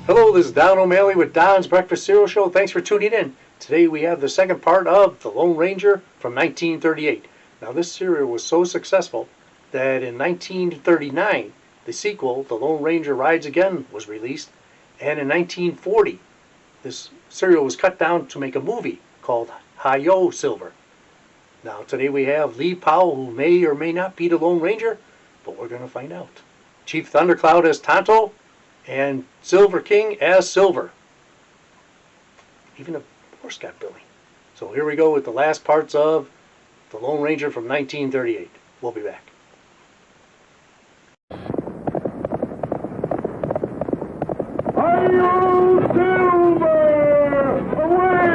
Hello, this is Don O'Malley with Don's Breakfast Cereal Show. Thanks for tuning in. Today we have the second part of The Lone Ranger from 1938. Now this serial was so successful that in 1939, the sequel, The Lone Ranger Rides Again, was released. And in 1940, this serial was cut down to make a movie called Hi-Yo Silver. Now today we have Lee Powell, who may or may not be the Lone Ranger, but we're going to find out. Chief Thundercloud as Tonto, and Silver King as Silver. Even a horse got Billy. So here we go with the last parts of The Lone Ranger from 1938. We'll be back. Hi-yo, Silver! Away!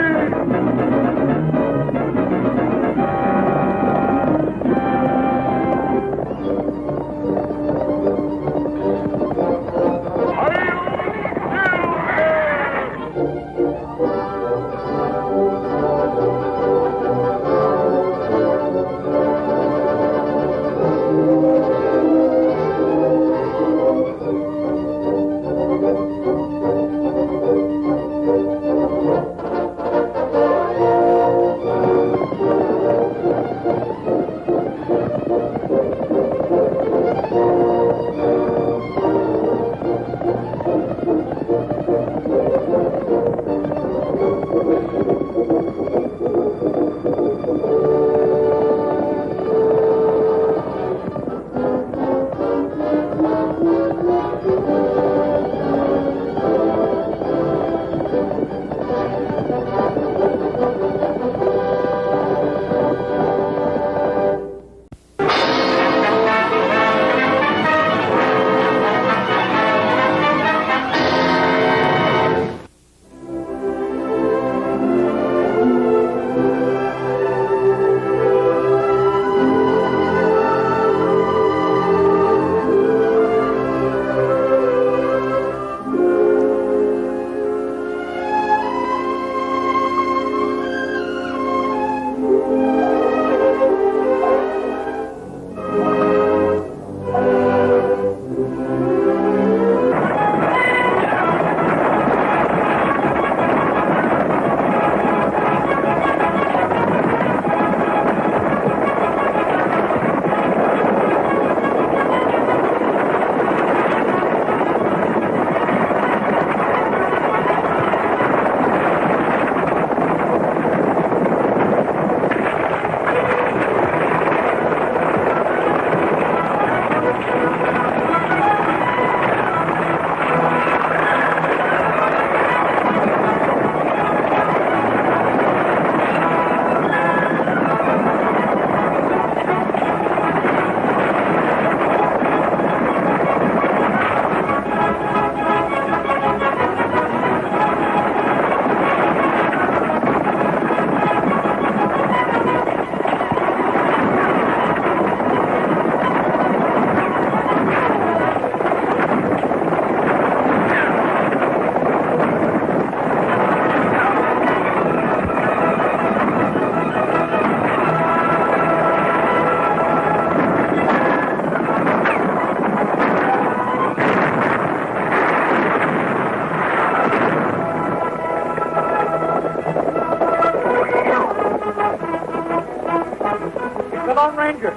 Lone Ranger.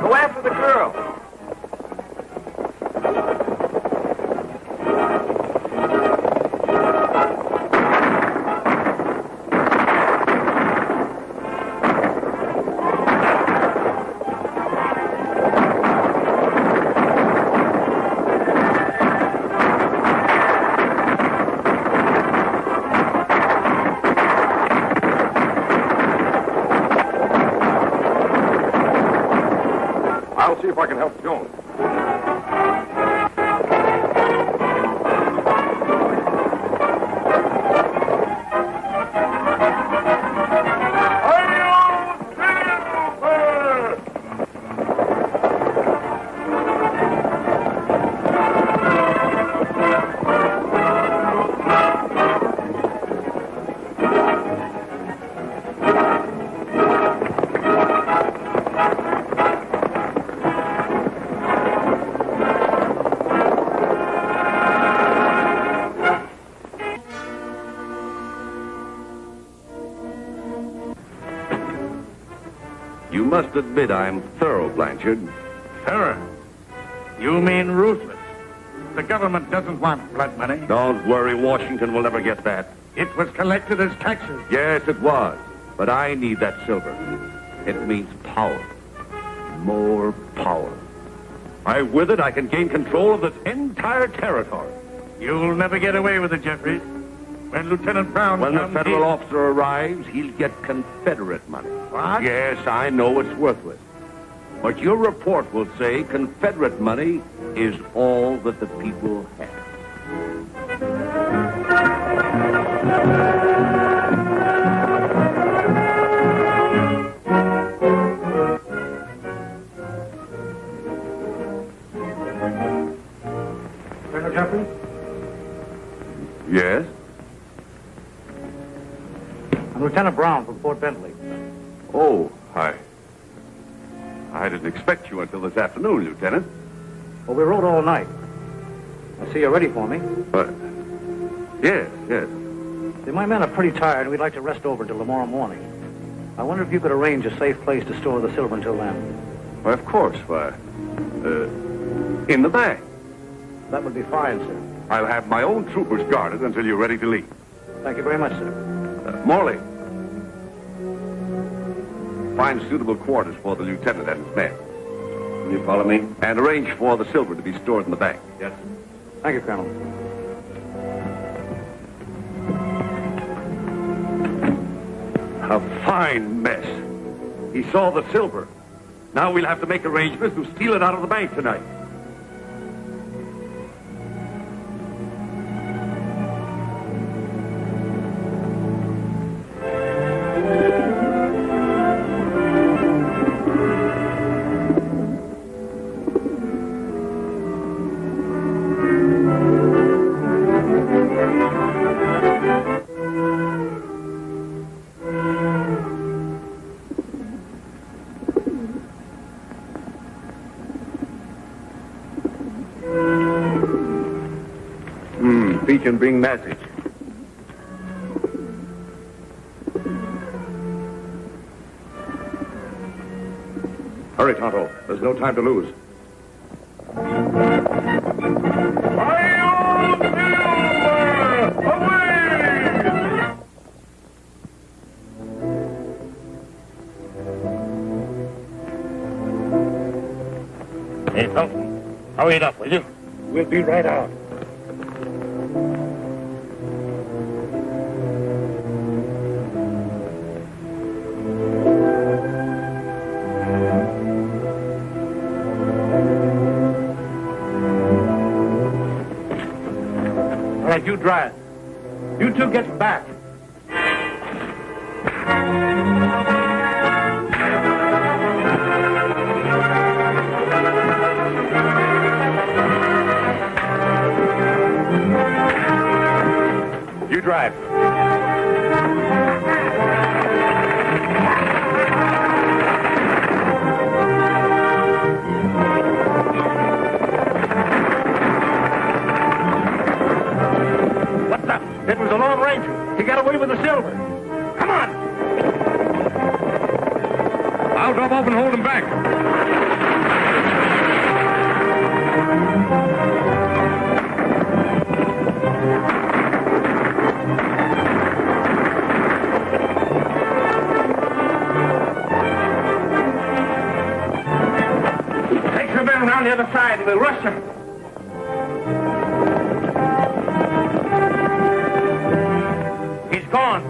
Go after the girl. I'll see if I can help Jones. must admit I'm thorough, Blanchard. Terror. You mean ruthless. The government doesn't want blood money. Don't worry, Washington will never get that. It was collected as taxes. Yes, it was. But I need that silver. It means power. More power. With it, I can gain control of this entire territory. You'll never get away with it, Jeffries. When Lieutenant Brown When the comes, federal officer arrives, he'll get Confederate money. What? Yes, I know it's worthless. But your report will say Confederate money is all that the people have. Colonel Jeffries? Yes? I'm Lieutenant Brown from Fort Bentley. Oh, I didn't expect you until this afternoon, Lieutenant. Well, we rode all night. I see you're ready for me. Yes. See, my men are pretty tired, and we'd like to rest over till tomorrow morning. I wonder if you could arrange a safe place to store the silver until then. Why, of course. In the bank. That would be fine, sir. I'll have my own troopers guarded until you're ready to leave. Thank you very much, sir. Morley. Find suitable quarters for the lieutenant and his men. Will you follow me? And arrange for the silver to be stored in the bank. Yes. Thank you, Colonel. A fine mess. He saw the silver. Now we'll have to make arrangements to steal it out of the bank tonight. Speech and bring message. Hurry, Tonto. There's no time to lose. Hey, Tonto, hurry it up, will you? We'll be right out. All right, you drive. You two get back. You drive. What's up? It was the Lone Ranger. He got away with the silver. Come on. I'll drop off and hold him back. Take the men around the other side and we'll rush them. He's gone.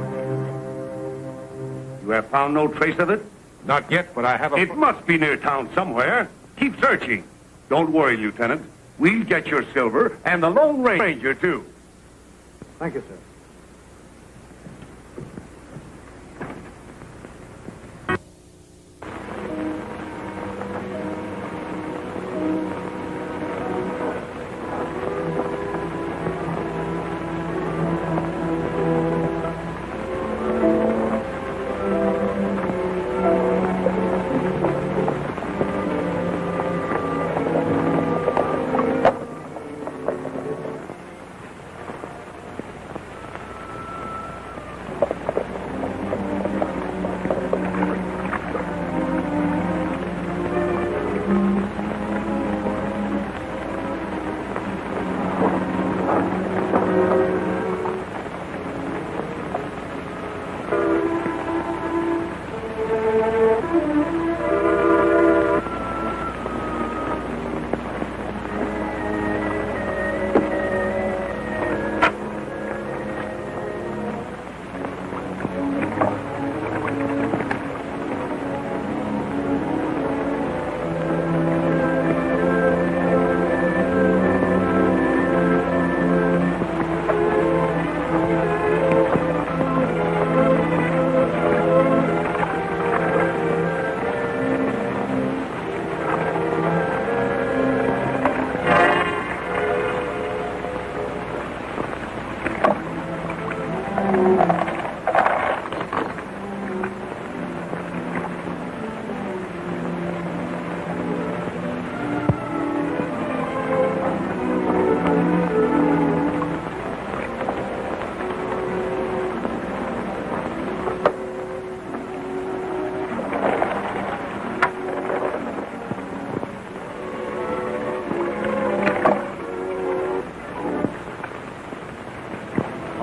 You have found no trace of it? Not yet, but I have a... It must be near town somewhere. Keep searching. Don't worry, Lieutenant. We'll get your silver and the Lone Ranger, too. Thank you, sir.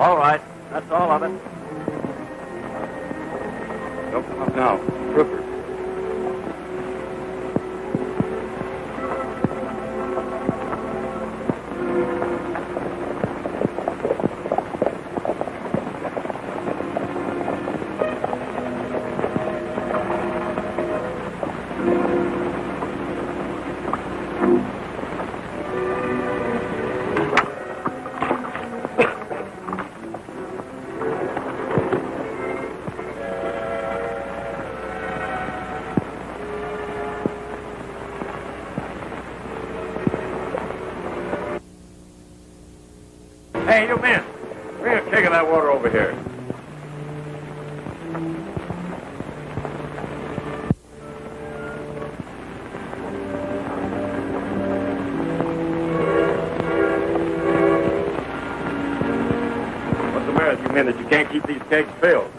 All right. That's all of it. Don't come up now. Crookers. Hey, you men. Bring a keg of that water over here. What's the matter with you men that you can't keep these kegs filled?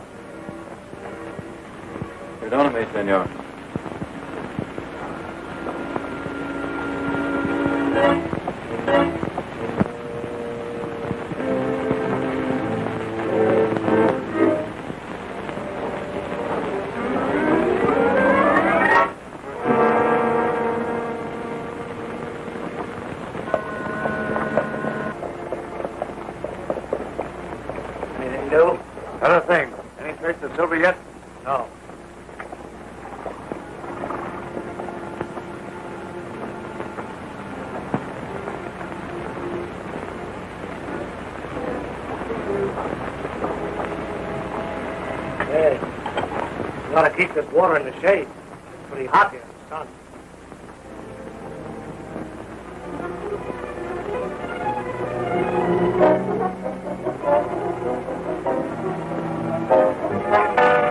Perdóname, senor. Anything new? Not a thing. Any trace of silver yet? No. Hey, you ought to keep this water in the shade. It's pretty hot here in the sun.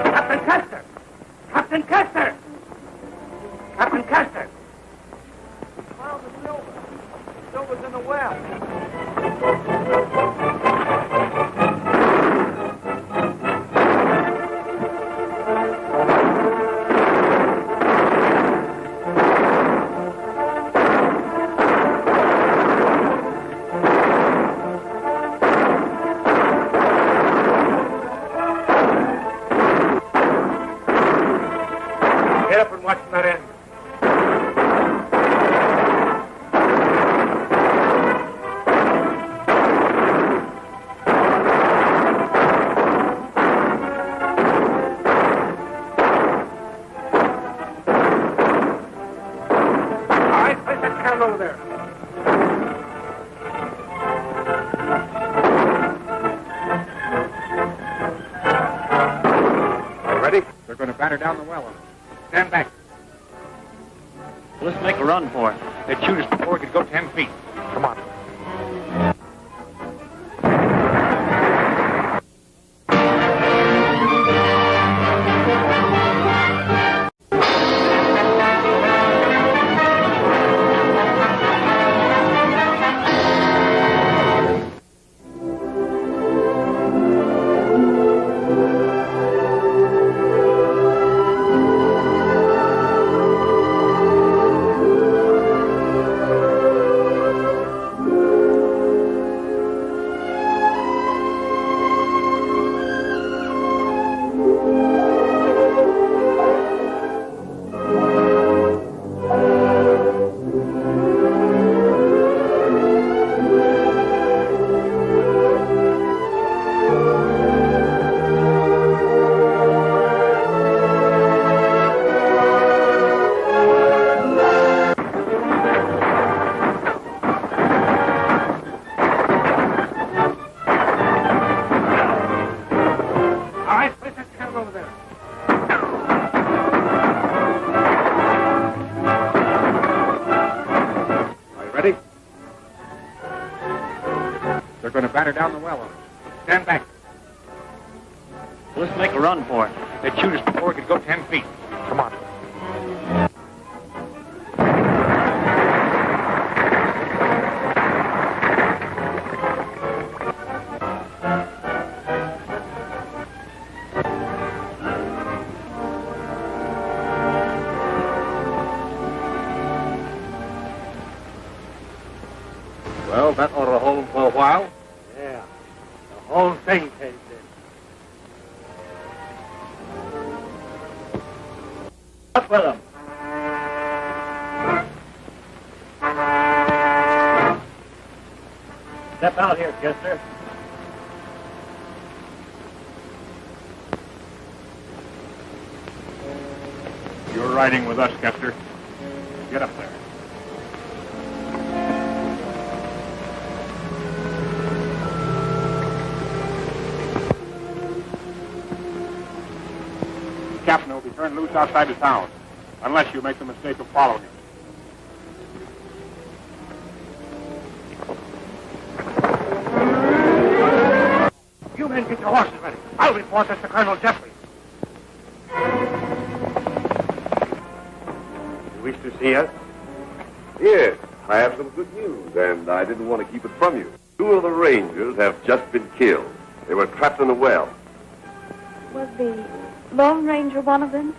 Captain Custer! Captain Custer! Captain Custer! Found the silver. Silver's in the well. Get up and watch from that end. All right, place that can over there. Are you ready? They're going to batter down the well on us. Stand back. Let's make a run for it. They'd shoot us before we could go 10 feet. Come on. They're going to batter down the well on us. Stand back. Let's make a run for it. They'd shoot us before we could go 10 feet. Come on. Well, that ought to hold them for a while. Yeah. Whole thing caved in. Up with them. Step out here, Chester. You're riding with us, Kester. Get up there. The captain will be turned loose outside the town, unless you make the mistake of following him. You men get your horses ready. I'll report this to Colonel Jeffrey. You wish to see us? Yes, I have some good news, and I didn't want to keep it from you. 2 of the Rangers have just been killed. They were trapped in a well. Was the Lone Ranger one of them?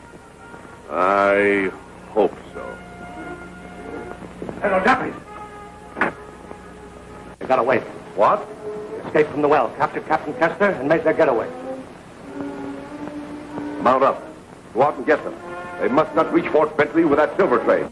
I hope so. Colonel Jeffrey. They got away. What? Escaped from the well, captured Captain Kester, and made their getaway. Mount up. Go out and get them. They must not reach Fort Bentley with that silver train.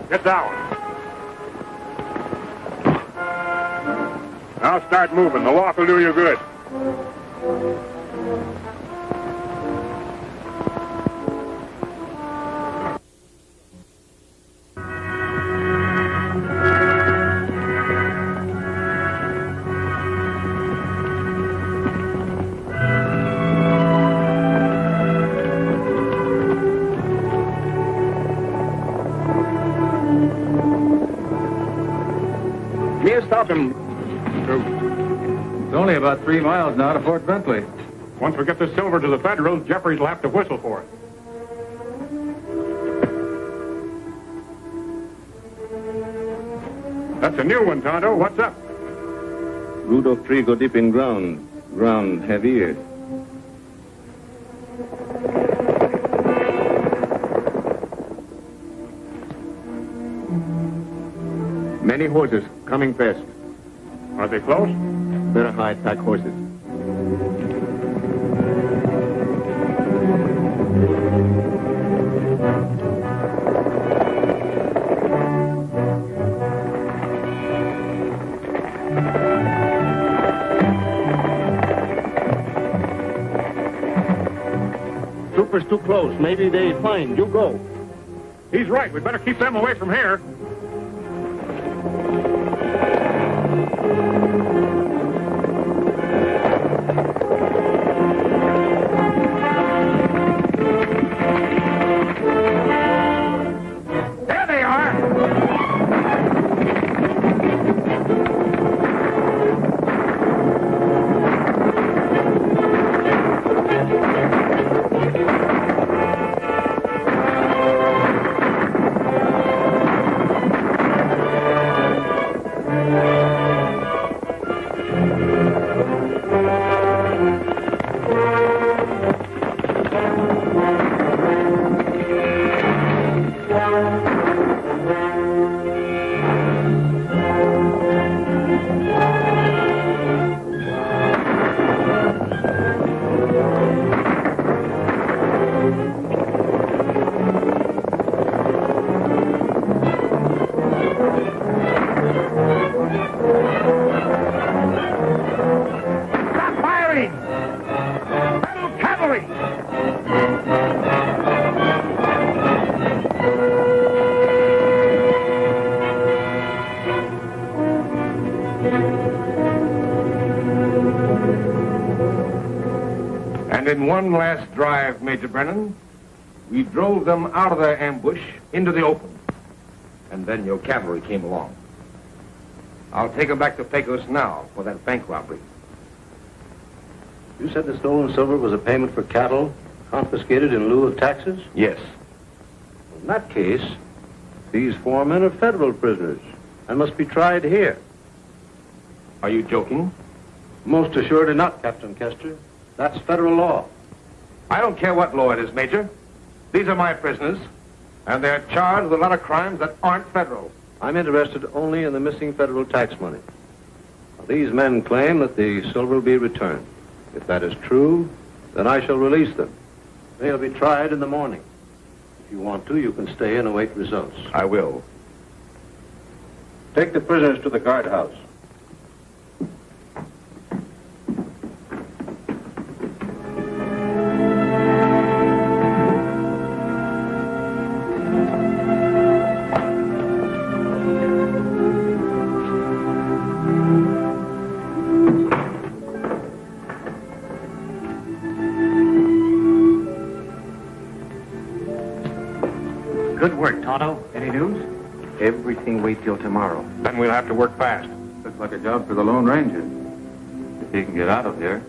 Get down. Now start moving. The walk will do you good. Can't stop him. It's only about 3 miles now to Fort Bentley. Once we get this silver to the Federals, Jeffries will have to whistle for it. That's a new one, Tonto. What's up? Root of tree go deep in ground. Ground heavy. Many horses coming fast. Are they close? Better hide pack horses. Troopers too close. Maybe they find. You go. He's right. We better keep them away from here. There they are! And in one last drive, Major Brennan, we drove them out of their ambush into the open. And then your cavalry came along. I'll take them back to Pecos now for that bank robbery. You said the stolen silver was a payment for cattle confiscated in lieu of taxes? Yes. In that case, these 4 men are federal prisoners and must be tried here. Are you joking? Most assuredly not, Captain Kester. That's federal law. I don't care what law it is, Major. These are my prisoners, and they're charged with a lot of crimes that aren't federal. I'm interested only in the missing federal tax money. Now, these men claim that the silver will be returned. If that is true, then I shall release them. They'll be tried in the morning. If you want to, you can stay and await results. I will. Take the prisoners to the guardhouse. Good work, Tonto. Any news? Everything wait till tomorrow. Then we'll have to work fast. Looks like a job for the Lone Ranger. If he can get out of here.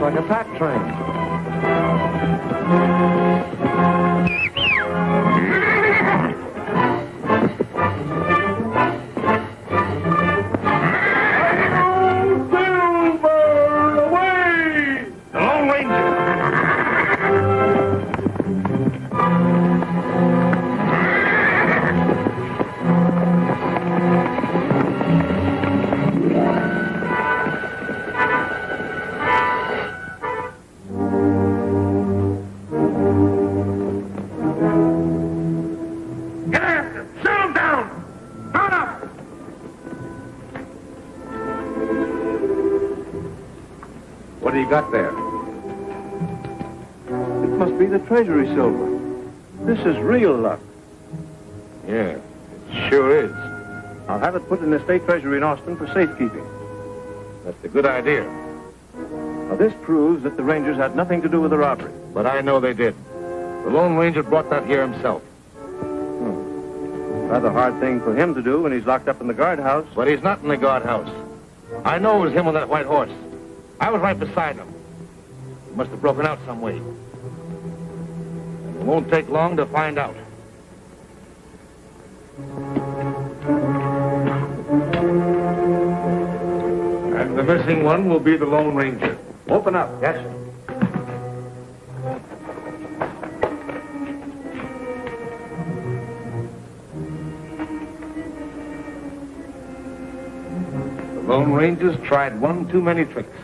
Like a pack train. What do you got there? It must be the treasury silver. This is real luck. Yeah, it sure is. I'll have it put in the state treasury in Austin for safekeeping. That's a good idea. Now, this proves that the Rangers had nothing to do with the robbery. But I know they did. The Lone Ranger brought that here himself. Rather hard thing for him to do when he's locked up in the guardhouse. But he's not in the guardhouse. I know it was him on that white horse. I was right beside him. He must have broken out some way. It won't take long to find out. And the missing one will be the Lone Ranger. Open up. Yes, sir. The Lone Rangers tried one too many tricks.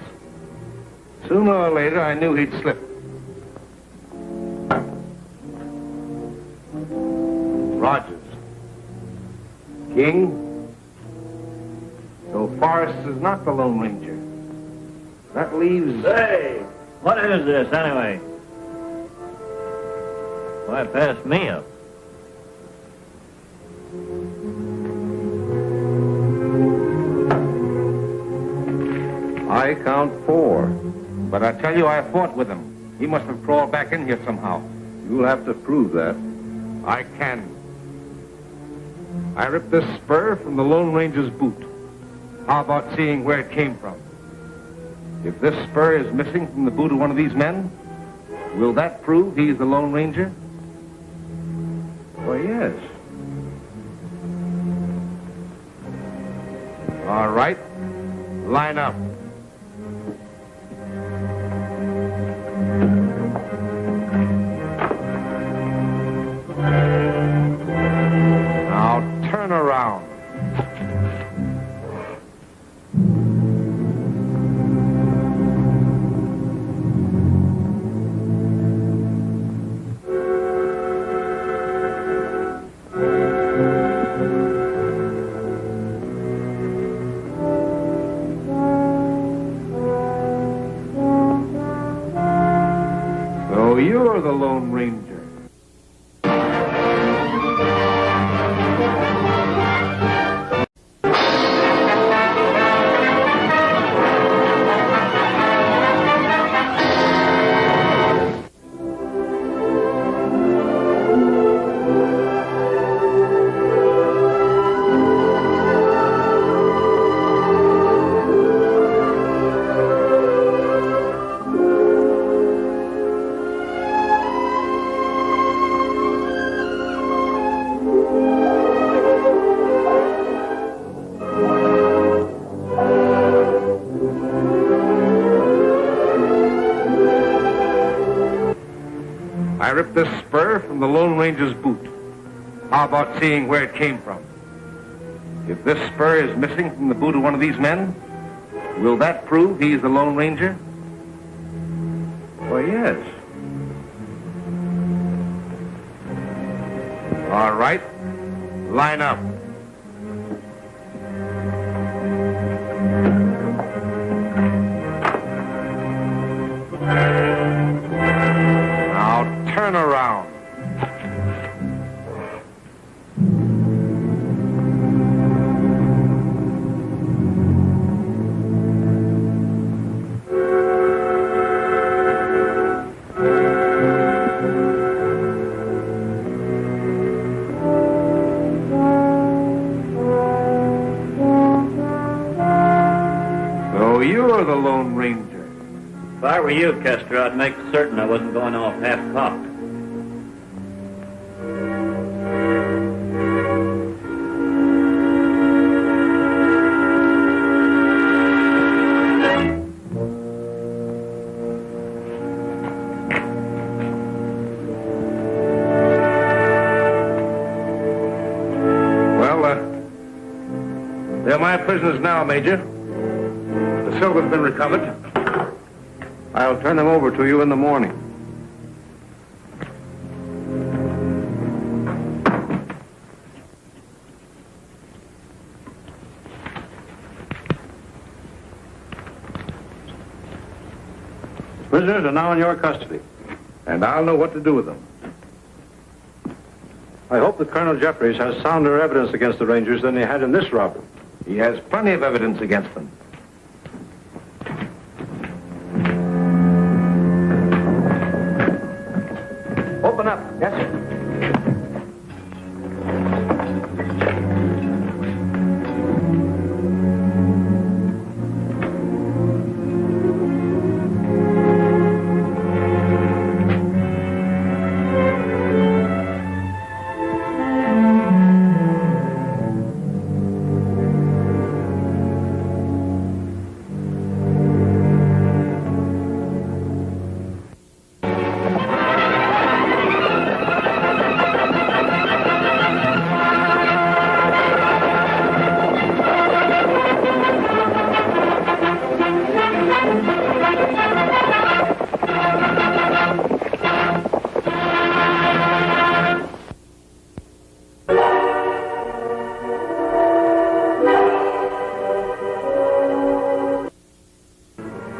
Sooner or later, I knew he'd slip. Rogers. King. So Forrest is not the Lone Ranger. That leaves... Hey, what is this anyway? Why, pass me up. I count 4. But I tell you, I fought with him. He must have crawled back in here somehow. You'll have to prove that. I can. I ripped this spur from the Lone Ranger's boot. How about seeing where it came from? If this spur is missing from the boot of one of these men, Will that prove he's the Lone Ranger? Why, yes. All right. Line up. Now turn around. So you're the Lone Ranger. I ripped this spur from the Lone Ranger's boot. How about seeing where it came from? If this spur is missing from the boot of one of these men, will that prove he's the Lone Ranger? Why, yes. All right. Line up. Now turn around. So you're the Lone Ranger. If I were you, Kester, I'd make certain I wasn't going off half-cocked. Well, they're my prisoners now, Major. The silver's been recovered. I'll turn them over to you in the morning. Prisoners are now in your custody. And I'll know what to do with them. I hope that Colonel Jeffries has sounder evidence against the Rangers than he had in this robbery. He has plenty of evidence against them. Open up. Yes, sir.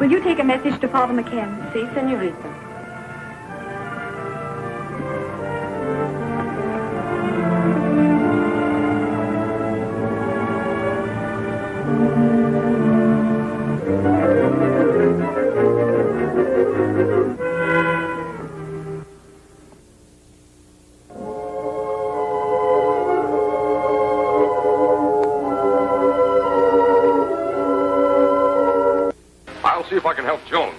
Will you take a message to Father McCann? Si, senorita. I'll see if I can help Joan.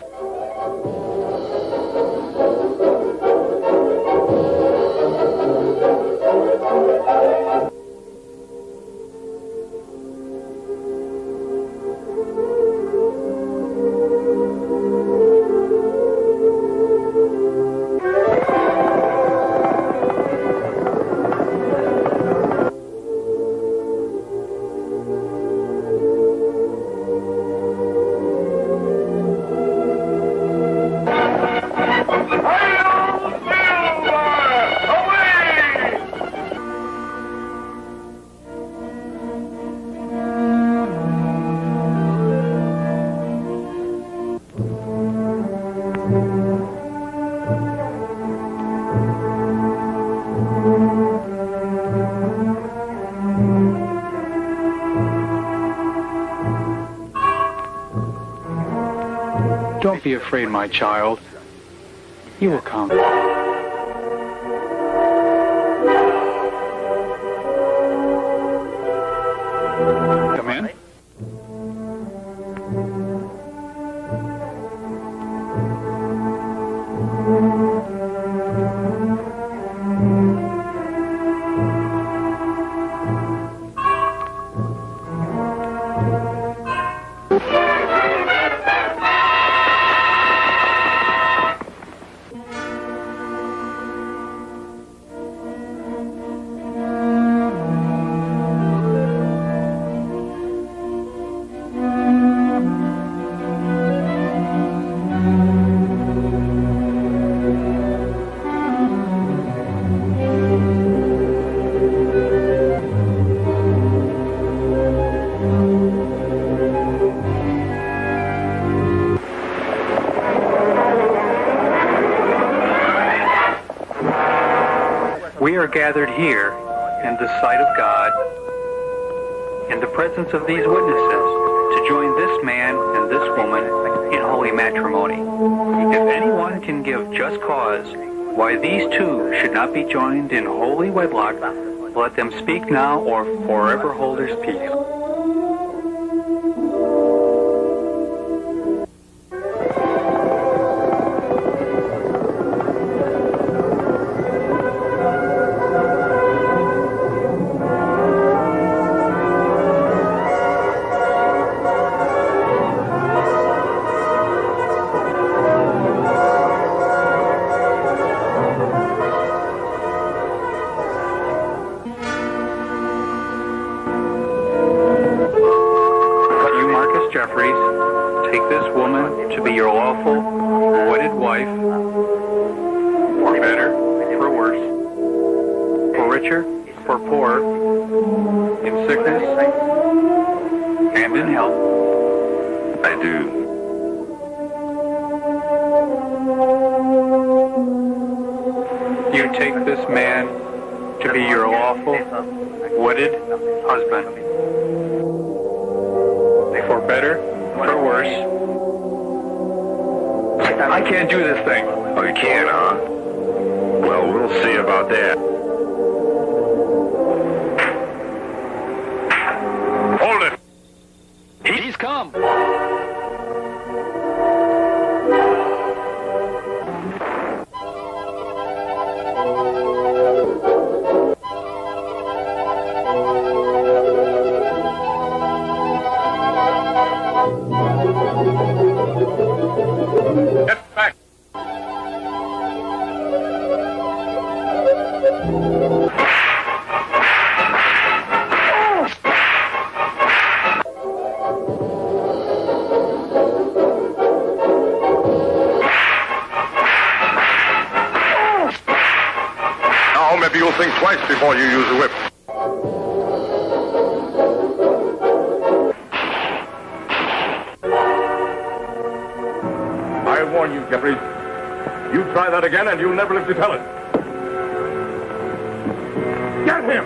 afraid, my child. He will come. Come in. We are gathered here in the sight of God, in the presence of these witnesses, to join this man and this woman in holy matrimony. If anyone can give just cause why these two should not be joined in holy wedlock, let them speak now or forever hold their peace. Take this woman to be your lawful, wedded wife, for better, for worse, for richer, for poorer, in sickness and in health. I do. You take this man to be your lawful, wedded husband, for better, for worse. I can't do this thing. Oh, you can't, huh? Well, we'll see about that. Hold it! He's come. Get back! Now maybe you'll think twice before you use a whip. I warn you, Jeffrey. You try that again and you'll never live to tell it. Get him!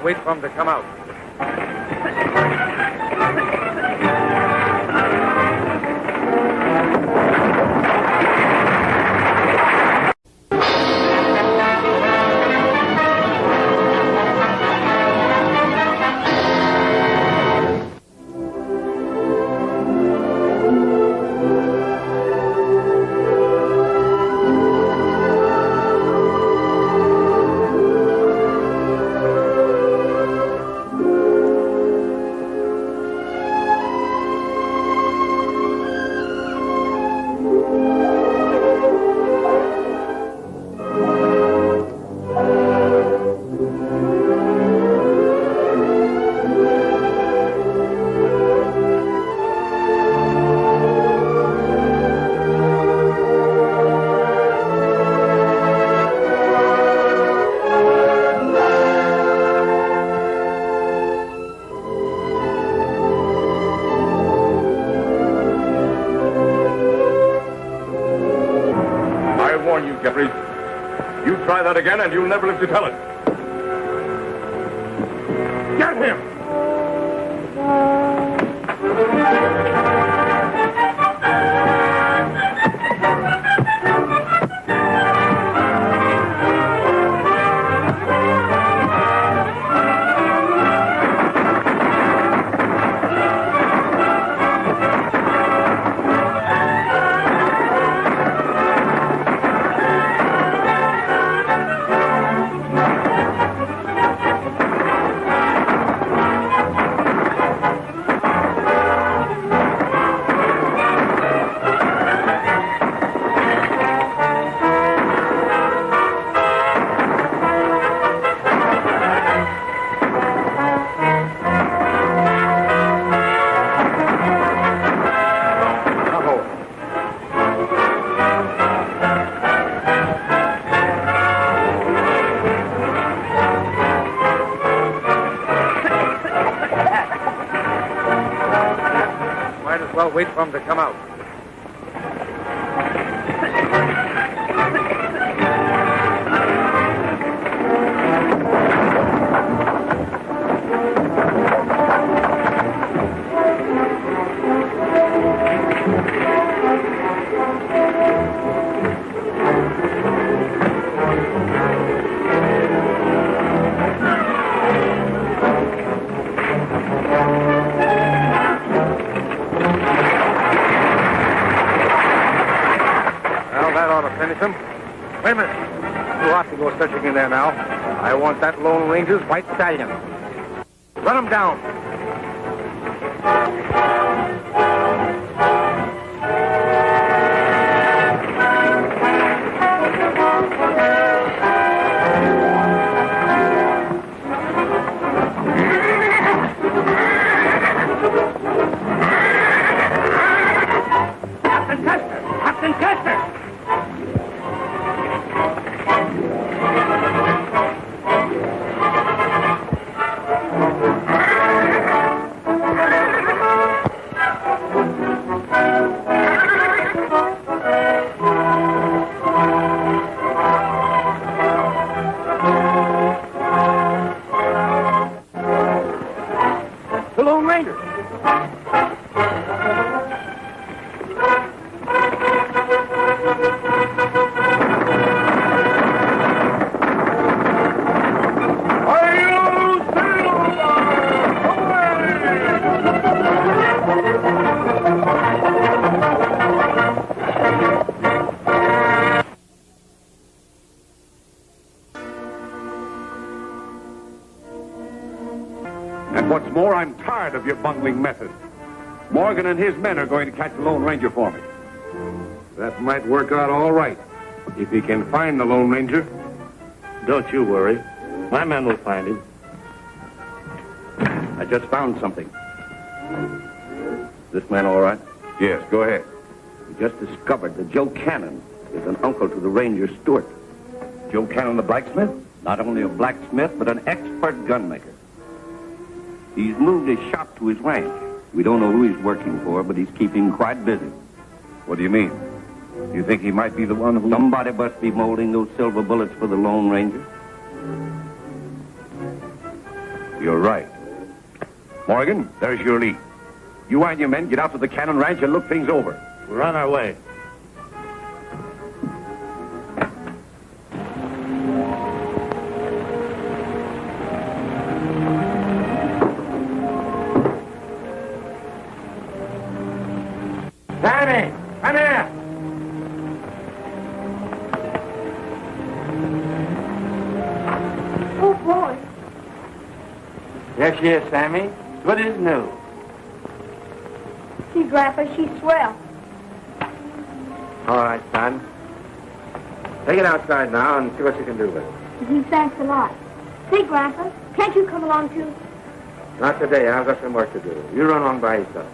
Wait for him to come out. warn you, Jeffries. You try that again and you'll never live to tell it. Get him! Wait for him to come out. Wait a minute. You ought to go searching in there now. I want that Lone Ranger's white stallion. Run him down. Captain Custer! Captain Custer! The Lone Ranger! And what's more, I'm tired of your bungling methods. Morgan and his men are going to catch the Lone Ranger for me. That might work out all right, if he can find the Lone Ranger. Don't you worry. My men will find him. I just found something. This man all right? Yes, go ahead. We just discovered that Joe Cannon is an uncle to the Ranger Stewart. Joe Cannon, the blacksmith? Not only a blacksmith, but an expert gunmaker. He's moved his shop to his ranch. We don't know who he's working for, but he's keeping quite busy. What do you mean? You think he might be the one who... Somebody must be molding those silver bullets for the Lone Ranger. You're right. Morgan, there's your lead. You and your men get out to the Cannon Ranch and look things over. We're on our way. Danny! Come here! Oh, boy. There she is, Sammy. Good as new. See, Grandpa, she's swell. All right, son. Take it outside now and see what you can do with it. Thanks a lot. Say, Grandpa, can't you come along, too? Not today. I've got some work to do. You run along by yourself.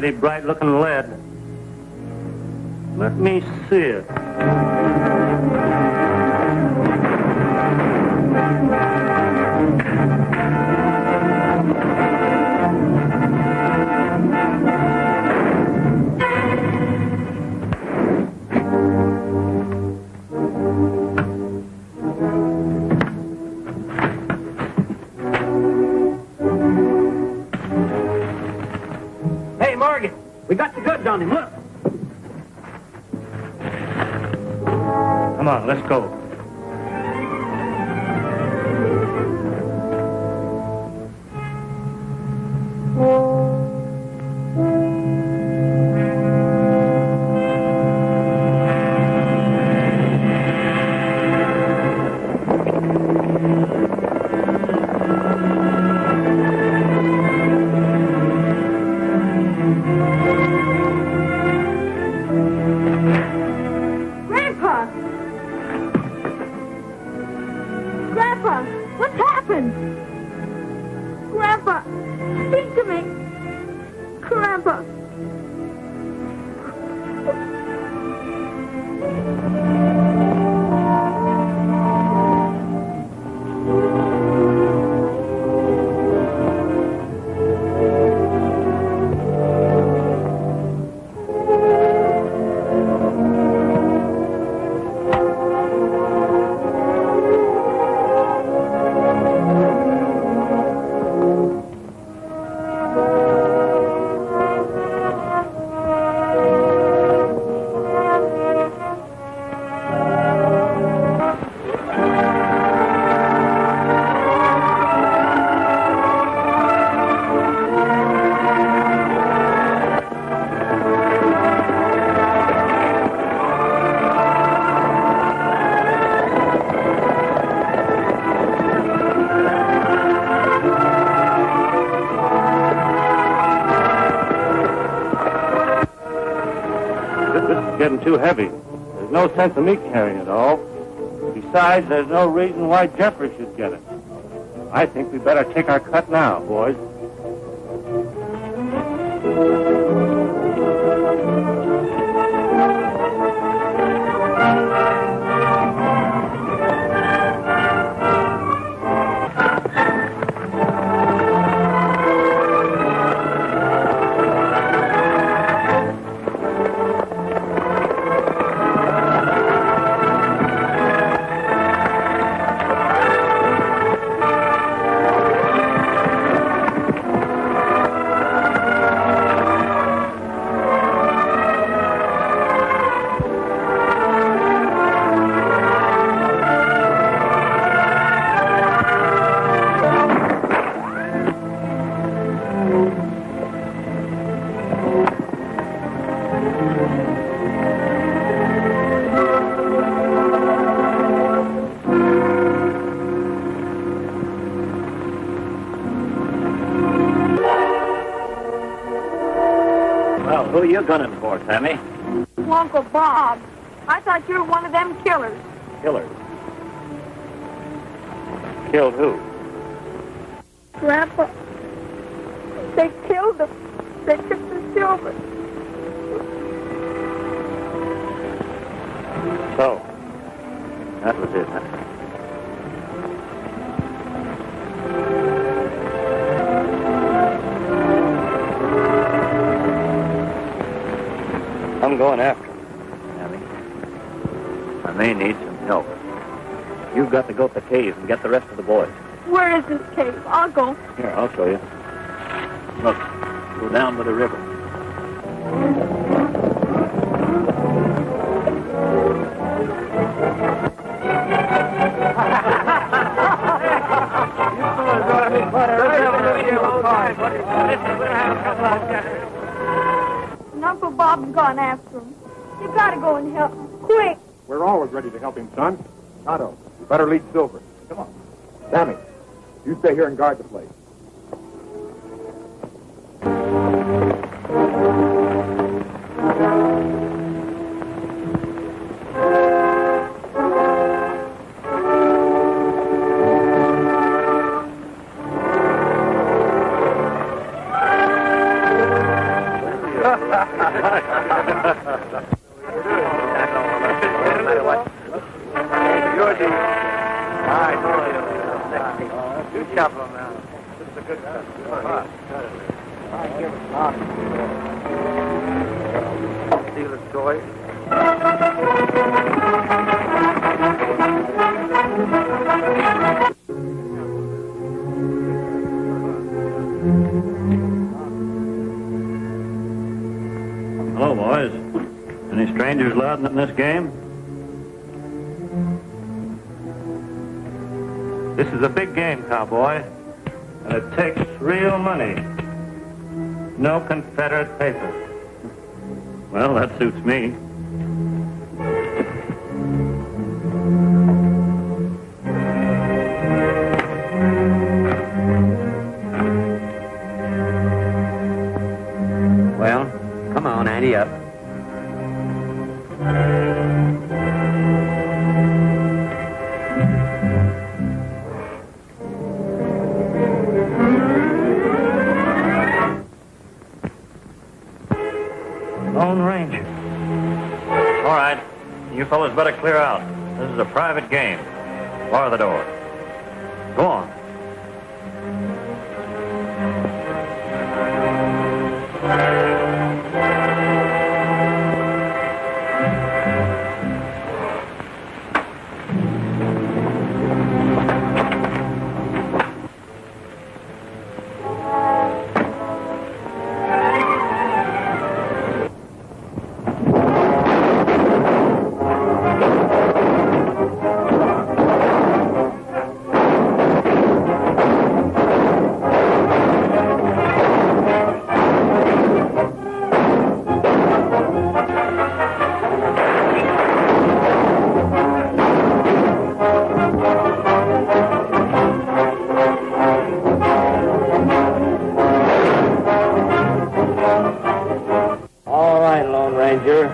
mighty bright-looking lead. Let me see it. Hey, Morgan, we got the goods on him. Look. Come on, let's go. Grandpa! Grandpa, what's happened? Grandpa, speak to me. Grandpa. This is getting too heavy. There's no sense of me carrying it all. Besides, there's no reason why Jeffrey should get it. I think we better take our cut now, boys. Well, who are you gunning for, Sammy? Uncle Bob, I thought you were one of them killers. Killers. Killed who? Grandpa, they killed him. They took the silver. So, that was it, huh? I'm going after him. Sammy, I may need some help. You've got to go to the cave and get the rest of the boys. Where is this cave? I'll go. Here, I'll show you. Look, go down to the river. And Uncle Bob's gone after him. You gotta go and help him. Quick! We're always ready to help him, son. Tonto, you better lead Silver. Come on. Sammy, you stay here and guard the place. couple now. This is a good customer. I give it not. Steal his toy. Hello, boys. Any strangers allowed in this game? This is a big game, cowboy, and it takes real money. No Confederate paper. Well, that suits me. Well, come on, ante up. Lone Ranger. All right. You fellas better clear out. This is a private game. Bar the door. Go on. All right, Lone Ranger.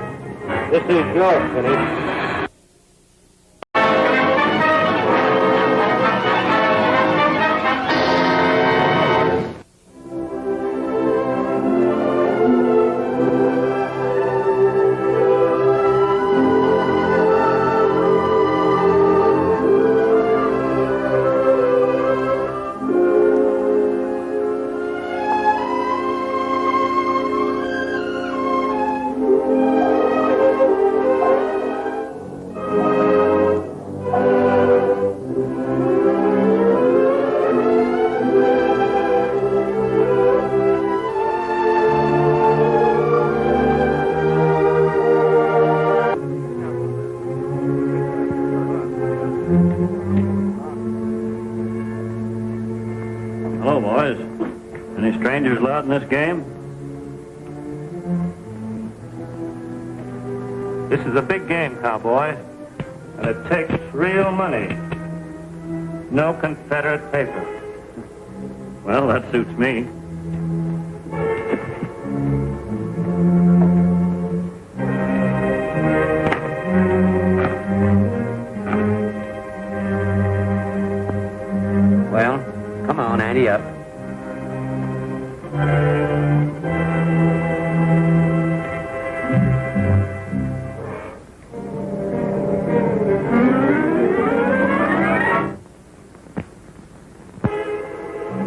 This is your finish. Hello, boys. Any strangers allowed in this game? This is a big game, cowboy, and it takes real money. No Confederate paper. Well, that suits me. Well, come on, ante up.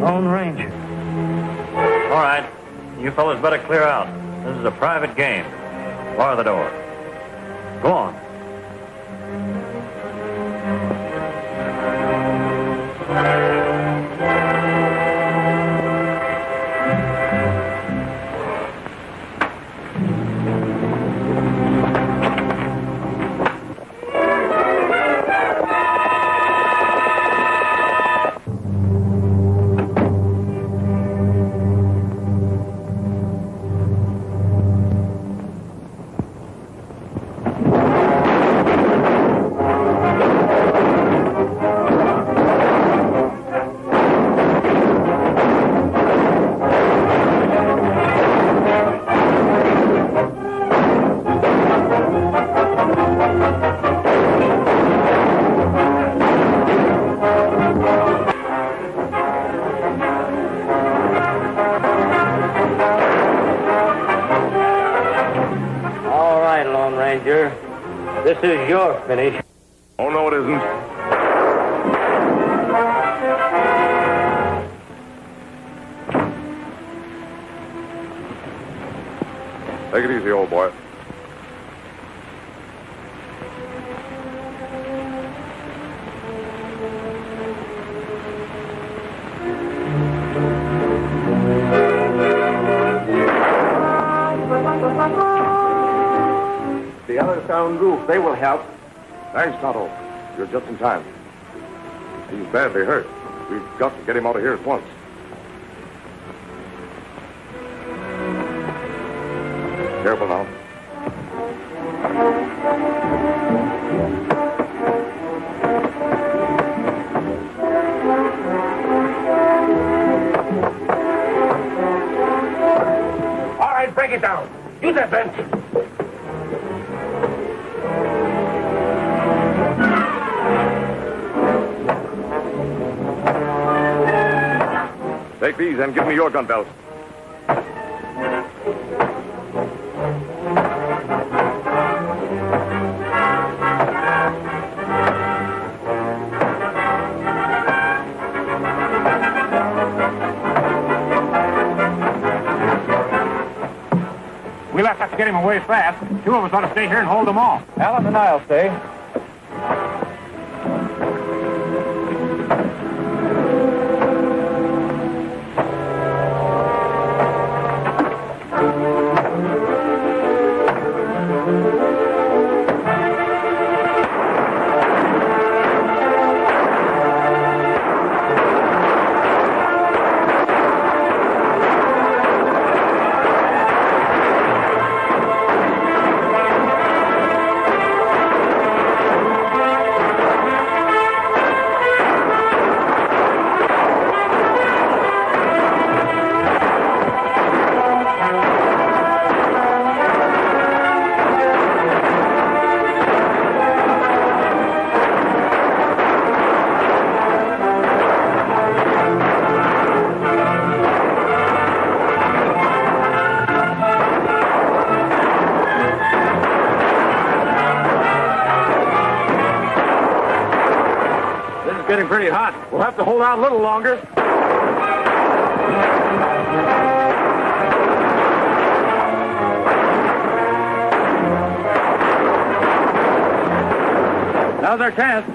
Lone Ranger. All right. You fellas better clear out. This is a private game. Bar the door. Go on. Ranger. This is your finish. Oh, no, it isn't. Take it easy, old boy. The others down roof, they will help. Thanks, Tonto. You're just in time. He's badly hurt. We've got to get him out of here at once. Careful now. All right, break it down. Use that bench. Take these and give me your gun belt. We'll have to get him away fast. Two of us ought to stay here and hold them off. Alan and I'll stay. Getting pretty hot. We'll have to hold out a little longer. Now's our chance.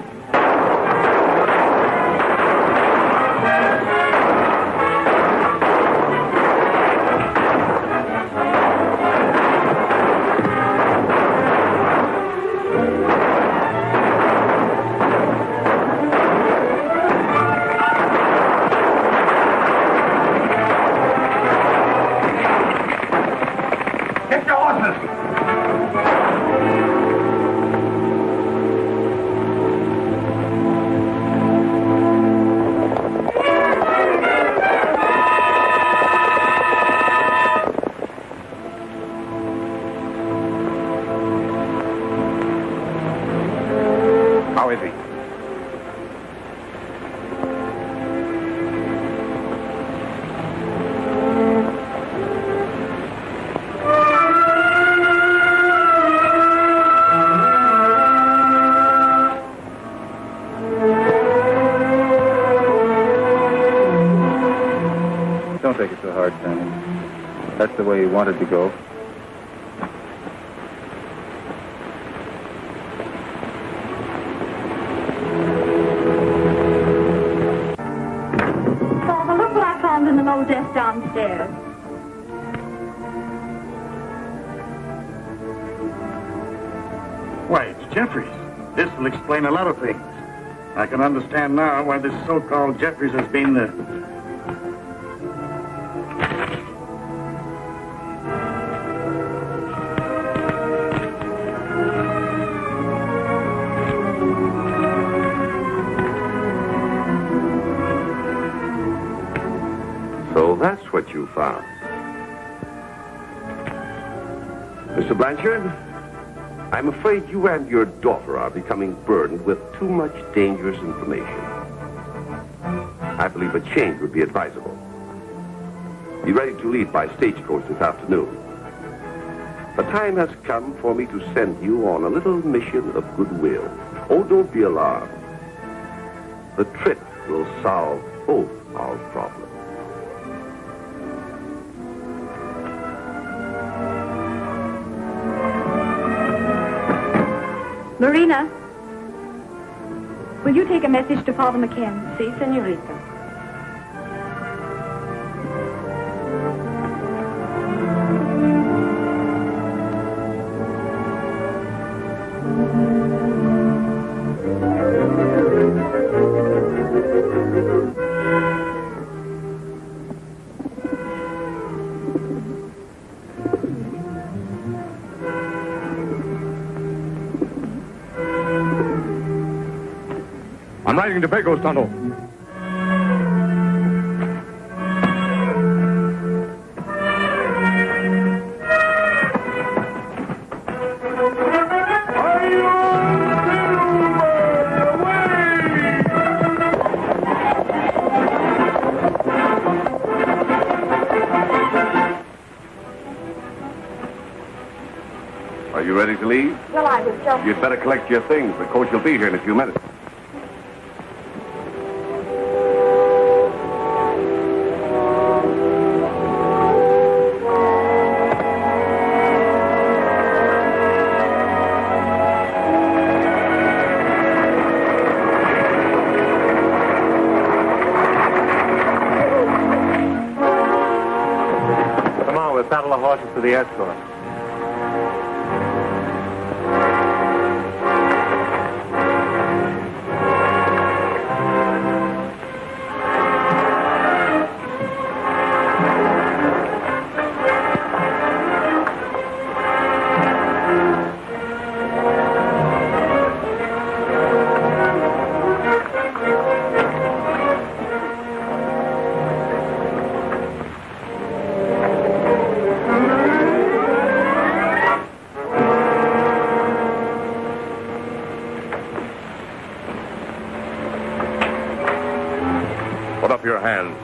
How is he? Don't take it so hard, Sammy. That's the way he wanted to go. Father, look what I found in the low desk downstairs. Why, it's Jeffries. This will explain a lot of things. I can understand now why this so-called Jeffries has been the... So that's what you found. Mr. Blanchard, I'm afraid you and your daughter are becoming burdened with too much dangerous information. I believe a change would be advisable. Be ready to leave by stagecoach this afternoon. The time has come for me to send you on a little mission of goodwill. Oh, don't be alarmed. The trip will solve both our problems. Marina, will you take a message to Father McCann? Si, senorita. I'm riding to Pecos, Tonto. Are you ready to leave? Well, I was just... You'd better collect your things. The coach will be here in a few minutes. Come on, we'll saddle the horses to the escort. Put up your hands.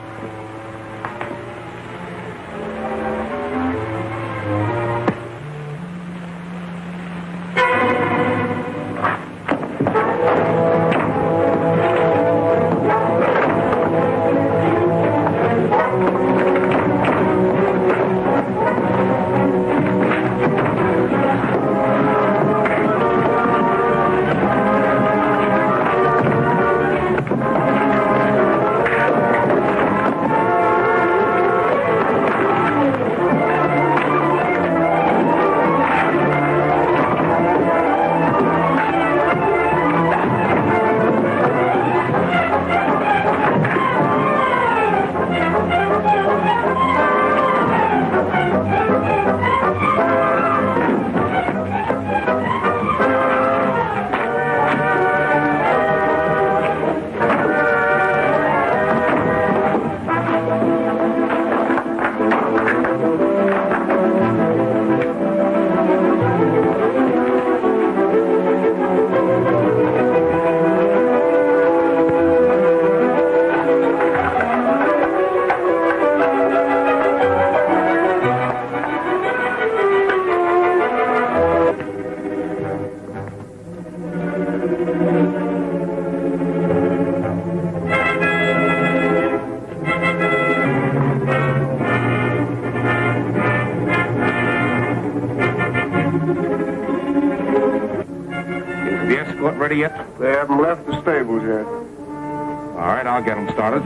Ready yet? They haven't left the stables yet. All right, I'll get them started.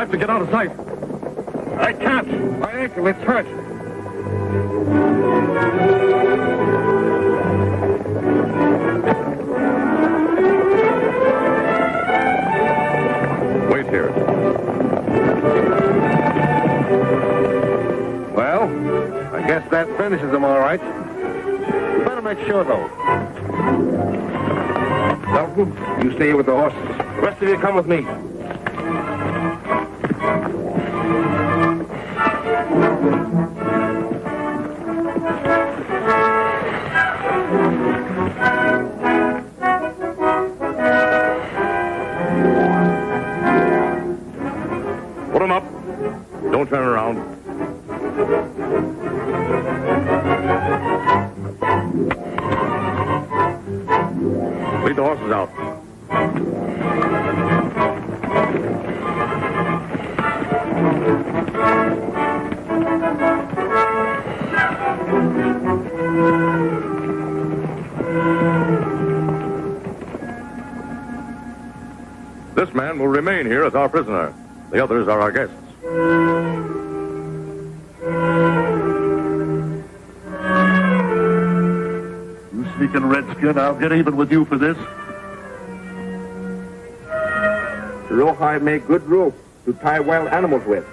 have to get out of sight. I can't. My ankle, it's hurt. Wait here. Well, I guess that finishes them all right. You better make sure, though. Dalton, you stay here with the horses. The rest of you come with me. Put him up. Don't turn around. Lead the horses out. This man will remain here as our prisoner. The others are our guests. You sneaking redskin, I'll get even with you for this. Rawhide make good rope to tie wild animals with.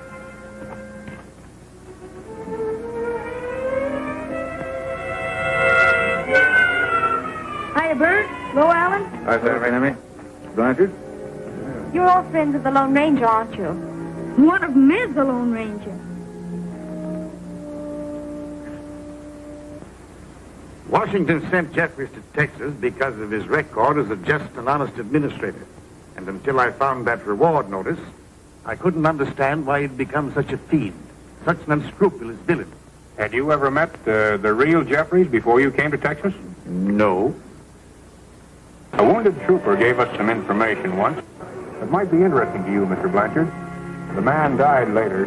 Hiya, Bert. Hello, Alan. Hi, there, enemy. Blanchard? You're all friends of the Lone Ranger, aren't you? One of them is the Lone Ranger. Washington sent Jeffries to Texas because of his record as a just and honest administrator. And until I found that reward notice, I couldn't understand why he'd become such a fiend, such an unscrupulous villain. Had you ever met the real Jeffries before you came to Texas? No. A wounded trooper gave us some information once. It might be interesting to you, Mr. Blanchard. The man died later,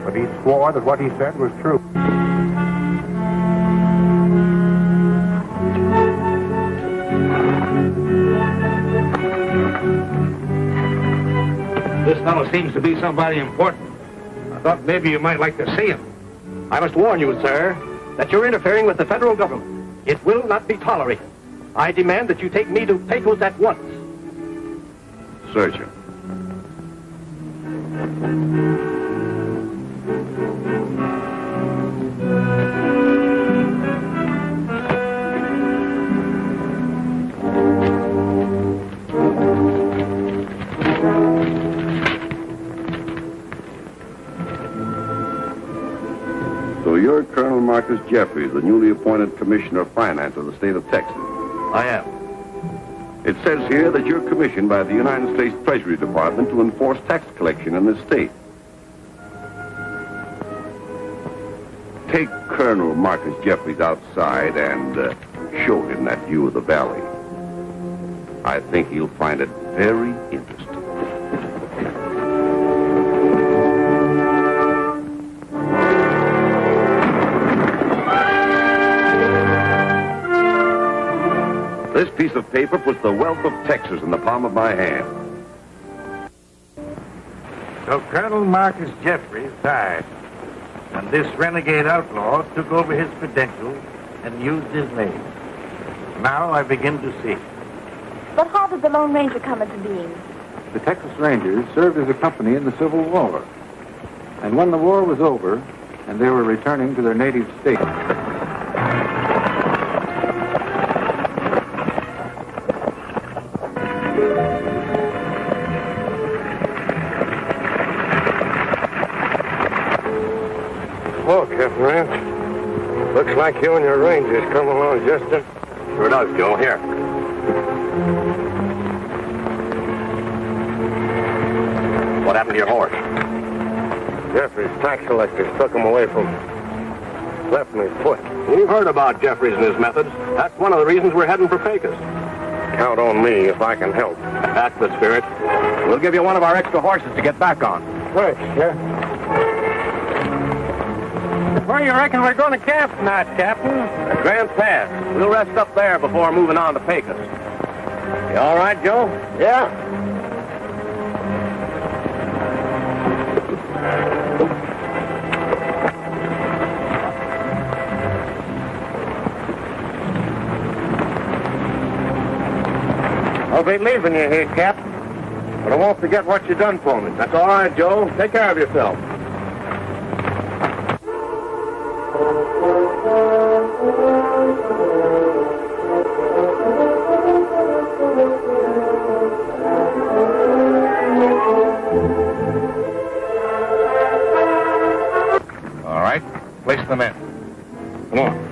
but he swore that what he said was true. This fellow seems to be somebody important. I thought maybe you might like to see him. I must warn you, sir, that you're interfering with the federal government. It will not be tolerated. I demand that you take me to Pecos at once. Search him. So you're Colonel Marcus Jeffries, the newly appointed Commissioner of Finance of the state of Texas. I am. It says here that you're commissioned by the United States Treasury Department to enforce tax collection in this state. Take Colonel Marcus Jeffries outside and show him that view of the valley. I think he'll find it very interesting. This piece of paper puts the wealth of Texas in the palm of my hand. So Colonel Marcus Jeffries died, and this renegade outlaw took over his credentials and used his name. Now I begin to see. But how did the Lone Ranger come into being? The Texas Rangers served as a company in the Civil War. And when the war was over, and they were returning to their native state, Hello, Captain Ranch. Looks like you and your Rangers come along just in... Sure does, Joe. Here. What happened to your horse? Jeffries' tax collectors took him away from... left me foot. You've heard about Jeffries and his methods. That's one of the reasons we're heading for Pecos. Count on me if I can help. That's the spirit. We'll give you one of our extra horses to get back on. Thanks, Jeff. Where you reckon we're going to camp tonight, Captain? At Grand Pass. We'll rest up there before moving on to Pecos. You all right, Joe? Yeah. be leaving you here, Cap. But I won't forget what you done for me. That's all right, Joe. Take care of yourself. All right. Place them in. Come on.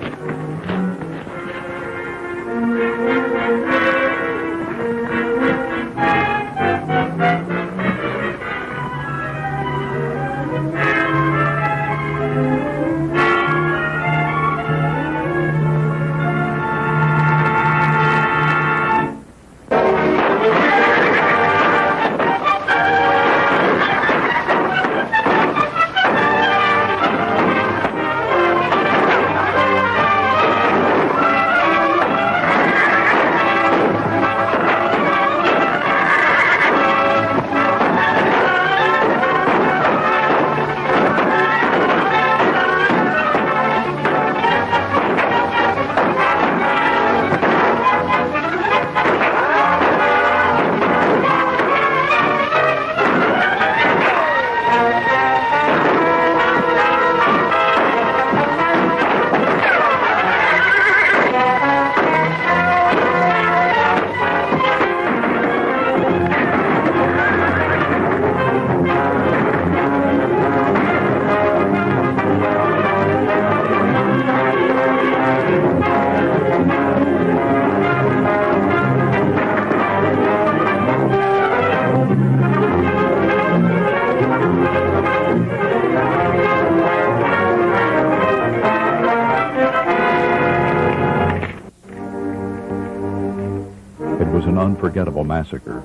Unforgettable massacre.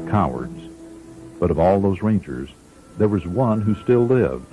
Cowards. But of all those Rangers, there was one who still lived.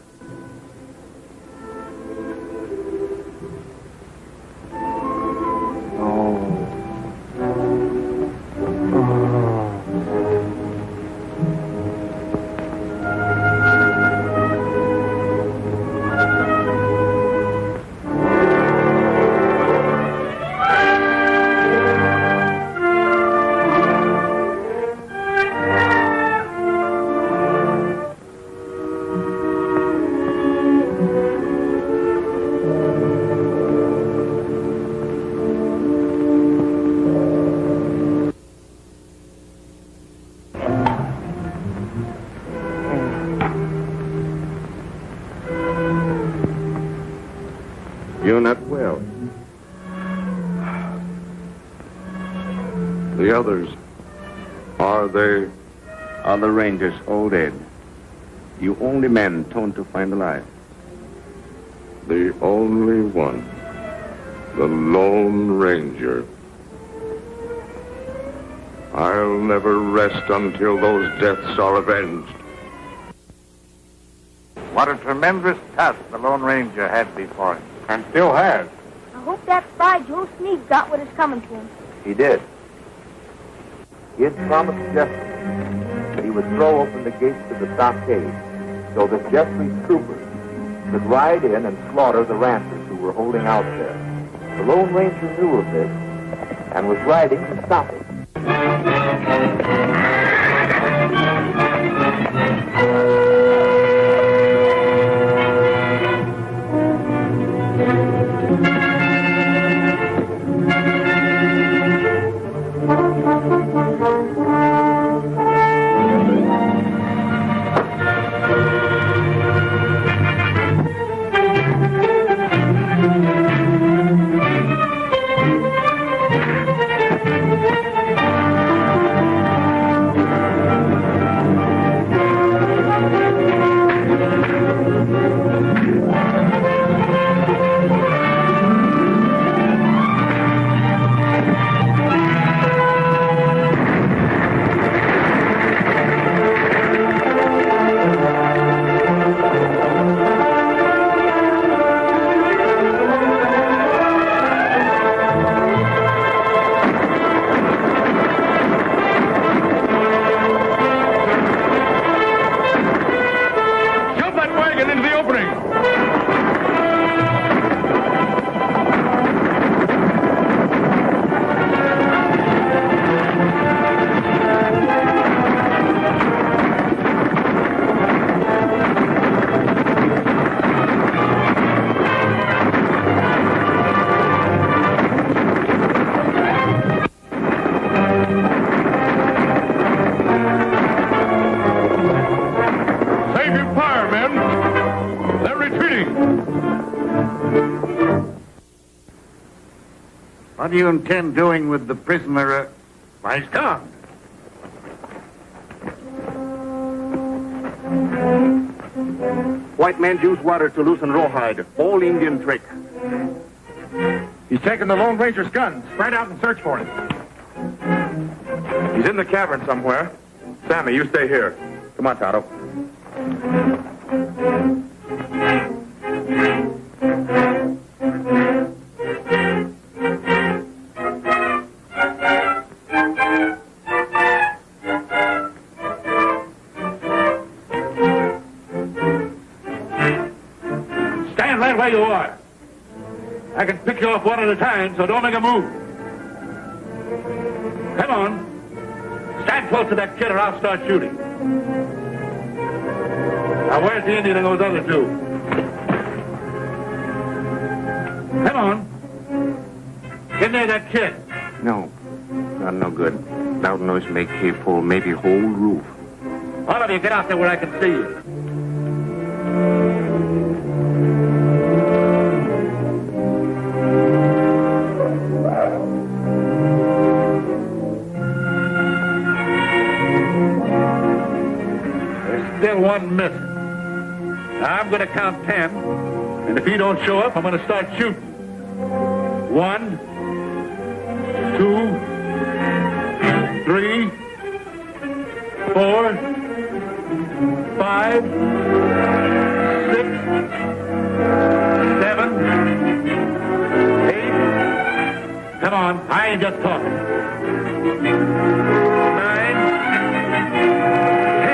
You're not well. The others, are they? Other Rangers, all dead. You only men Tonto find alive. The only one. The Lone Ranger. I'll never rest until those deaths are avenged. What a tremendous task the Lone Ranger had before him, and still has. I hope that spy Joe Sneed got what is coming to him. He did. He had promised Jeffrey that he would throw open the gates to the stockade so that Jeffrey's troopers could ride in and slaughter the ranchers who were holding out there. The Lone Ranger knew of this and was riding to stop it. What do you intend doing with the prisoner? Why, he's gone. White man use water to loosen rawhide. All Indian trick. He's taken the Lone Ranger's gun. Spread out and search for him. He's in the cavern somewhere. Sammy, you stay here. Come on, Tonto. Stand right where you are. I can pick you off one at a time, so don't make a move. Come on. Stand close to that kid or I'll start shooting. Now, where's the Indian and those other two? Come on. Get near that kid. No. Not no good. Loud noise make cave full, maybe whole roof. All of you, get out there where I can see you. Still one missing. Now I'm going to count 10, and if he don't show up, I'm going to start shooting. 1, 2, 3, 4, 5, 6, 7, 8. Come on, I ain't just talking. 9, 10.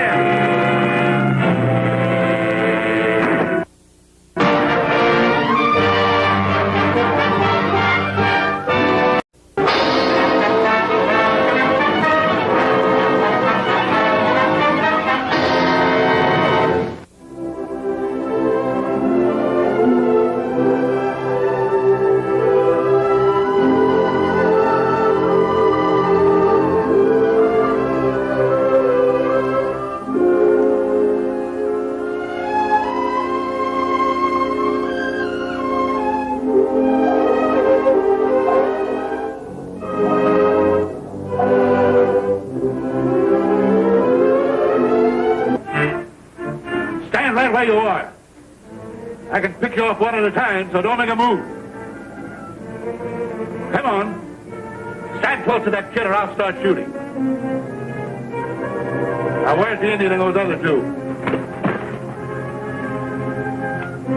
Where you are. I can pick you off one at a time, so don't make a move. Come on. Stand close to that kid or I'll start shooting. Now, where's the Indian and those other two?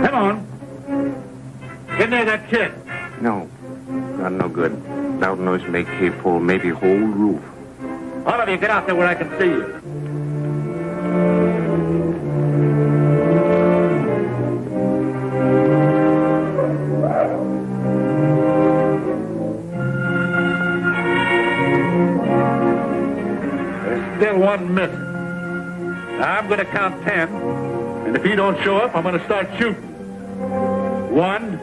Come on. Get near that kid. No. Not no good. Loud noise make cave full, maybe whole roof. All of you, get out there where I can see you. Still one missing. Now I'm going to count 10, and if he don't show up, I'm going to start shooting. 1,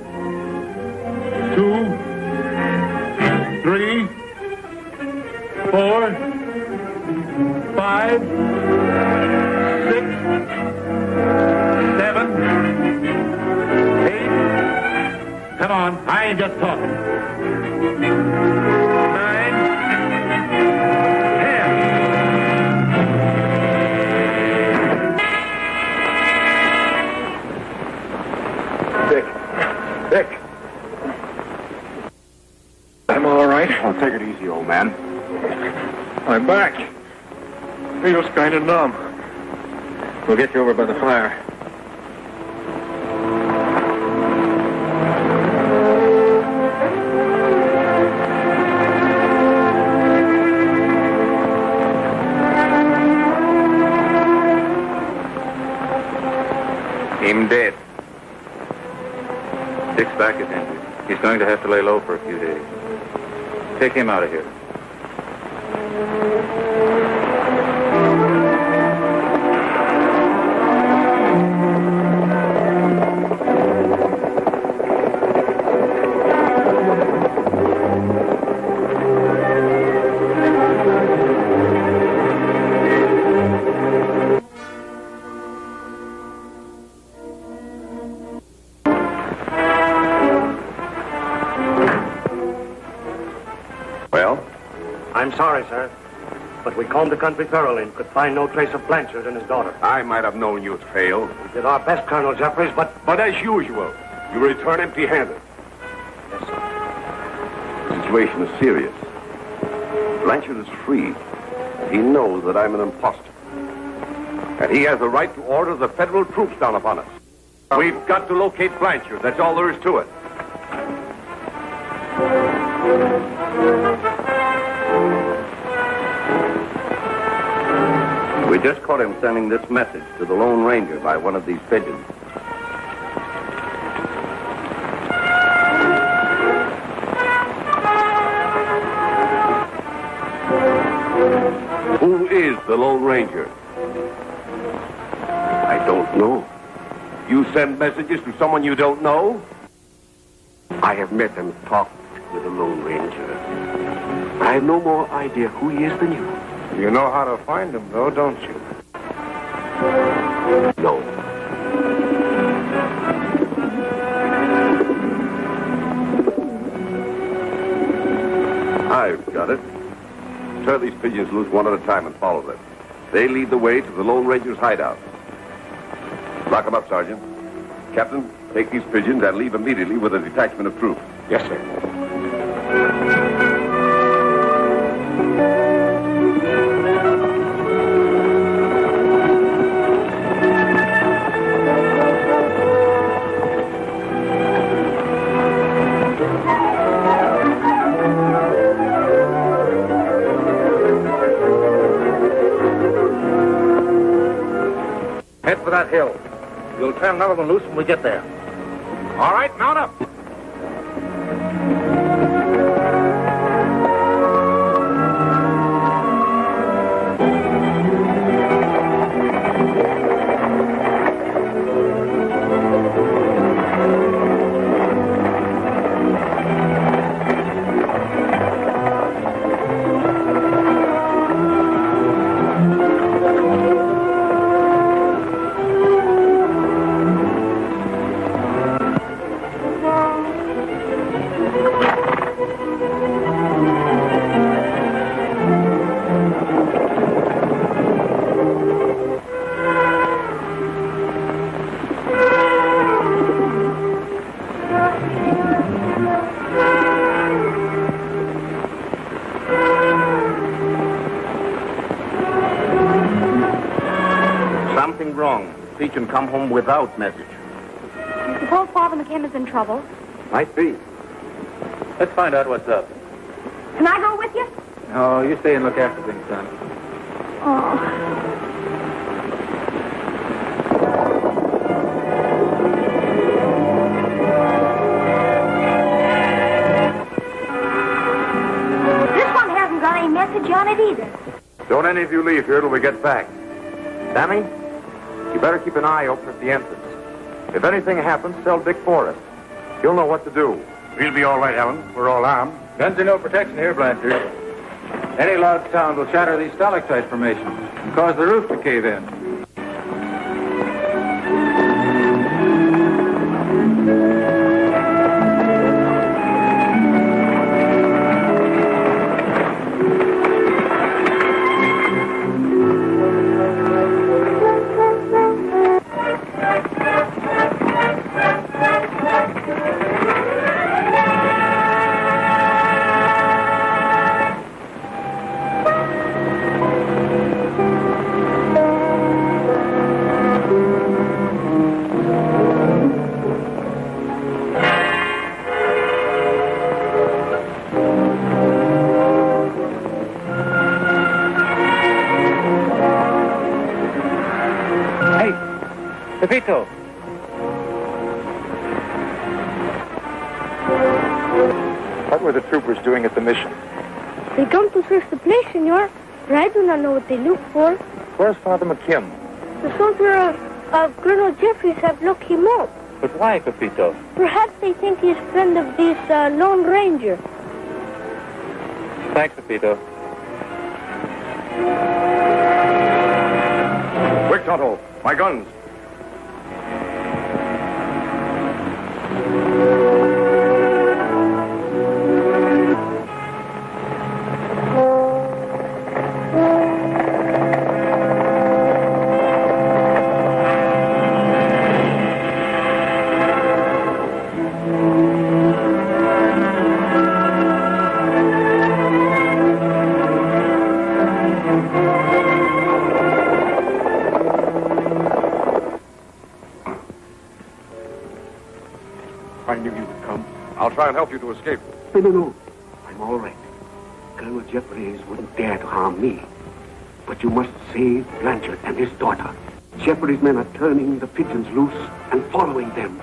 2, 3, 4, 5, 6, 7, 8. Come on, I ain't just talking. 9, 10. Dick. I'm all right. Oh, take it easy, old man. My back feels kind of numb. We'll get you over by the fire. Him dead. Dick's back is injured. He's going to have to lay low for a few days. Take him out of here. I'm sorry, sir. But we combed the country thoroughly and could find no trace of Blanchard and his daughter. I might have known you'd fail. We did our best, Colonel Jeffries, but... But as usual, you return empty-handed. Yes, sir. The situation is serious. Blanchard is free. He knows that I'm an imposter. And he has the right to order the federal troops down upon us. We've got to locate Blanchard. That's all there is to it. We just caught him sending this message to the Lone Ranger by one of these pigeons. Who is the Lone Ranger? I don't know. You send messages to someone you don't know? I have met and talked with the Lone Ranger. I have no more idea who he is than you. You know how to find him, though, don't you? No. I've got it. Turn these pigeons loose one at a time and follow them. They lead the way to the Lone Ranger's hideout. Lock them up, Sergeant. Captain, take these pigeons and leave immediately with a detachment of troops. Yes, sir. Head for that hill. You'll turn another one loose when we get there. All right, mount up. Something wrong. Peach come home without message. Suppose Father McKim is in trouble. Might be. Let's find out what's up. Can I go with you? No, you stay and look after things, son. Oh. This one hasn't got any message on it either. Don't any of you leave here till we get back. Sammy, you better keep an eye open at the entrance. If anything happens, tell Dick Forrest. He'll know what to do. We'll be all right, Helen. We're all armed. Guns are no protection here, Blanchard. Any loud sound will shatter these stalactite formations and cause the roof to cave in. Pepito. What were the troopers doing at the mission? They come to search the place, senor, but I do not know what they look for. Where's Father McKim? The soldier of Colonel Jeffries have looked him up. But why, Pepito? Perhaps they think he's friend of this Lone Ranger. Thanks, Pepito. Quick, Tonto. My guns. I knew you would come. I'll try and help you to escape. No. I'm all right. Colonel Jeffries wouldn't dare to harm me. But you must save Blanchard and his daughter. Jeffries' men are turning the pigeons loose and following them.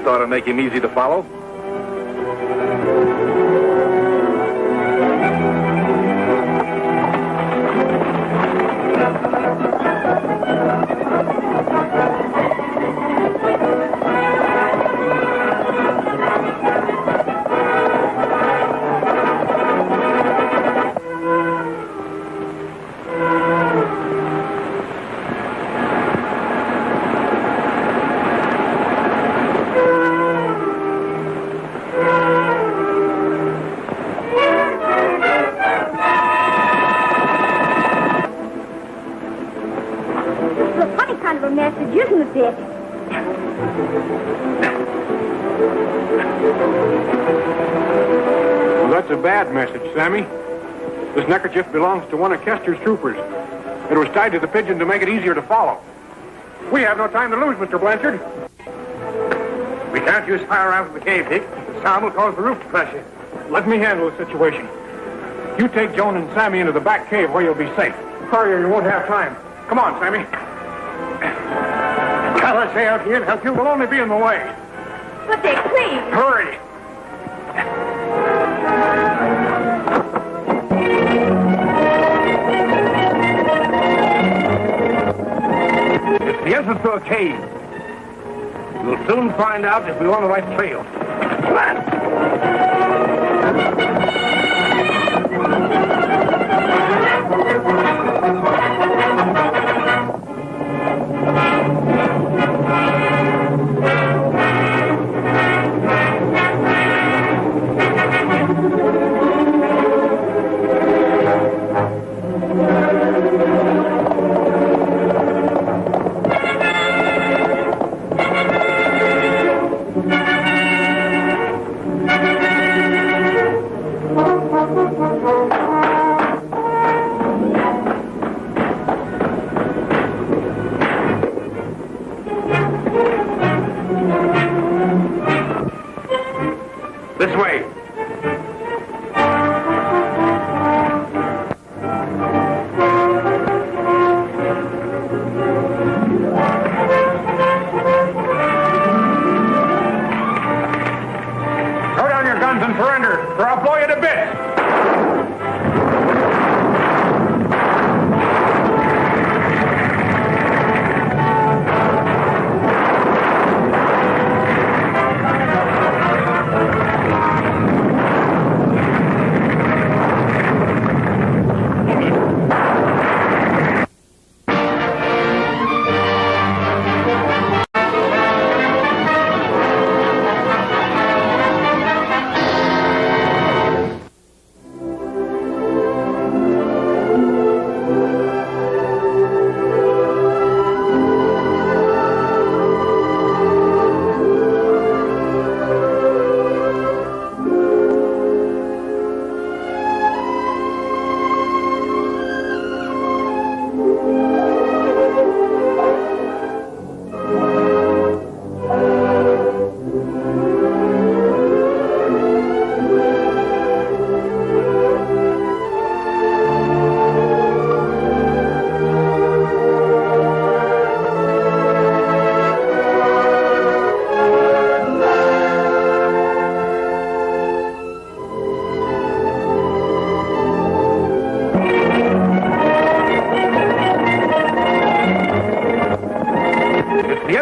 Ought to make him easy to follow. Well, that's a bad message, Sammy. This neckerchief belongs to one of Kester's troopers. It was tied to the pigeon to make it easier to follow. We have no time to lose, Mr. Blanchard. We can't use firearms in the cave, Dick. The sound will cause the roof to crash in. Let me handle the situation. You take Joan and Sammy into the back cave where you'll be safe. Hurry or you won't have time. Come on, Sammy. I'll stay out here and help you. We'll only be in the way. But Dick, please. Hurry. It's the entrance to a cave. We'll soon find out if we're on the right trail.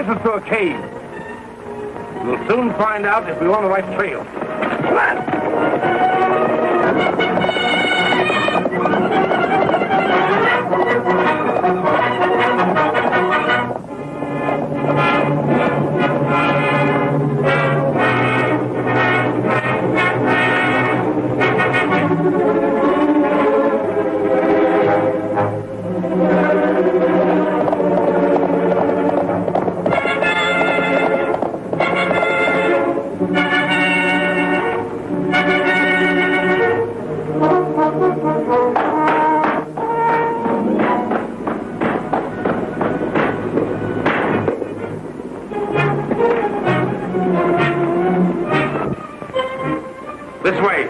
led us to a cave. We'll soon find out if we're on the right trail. Come This way.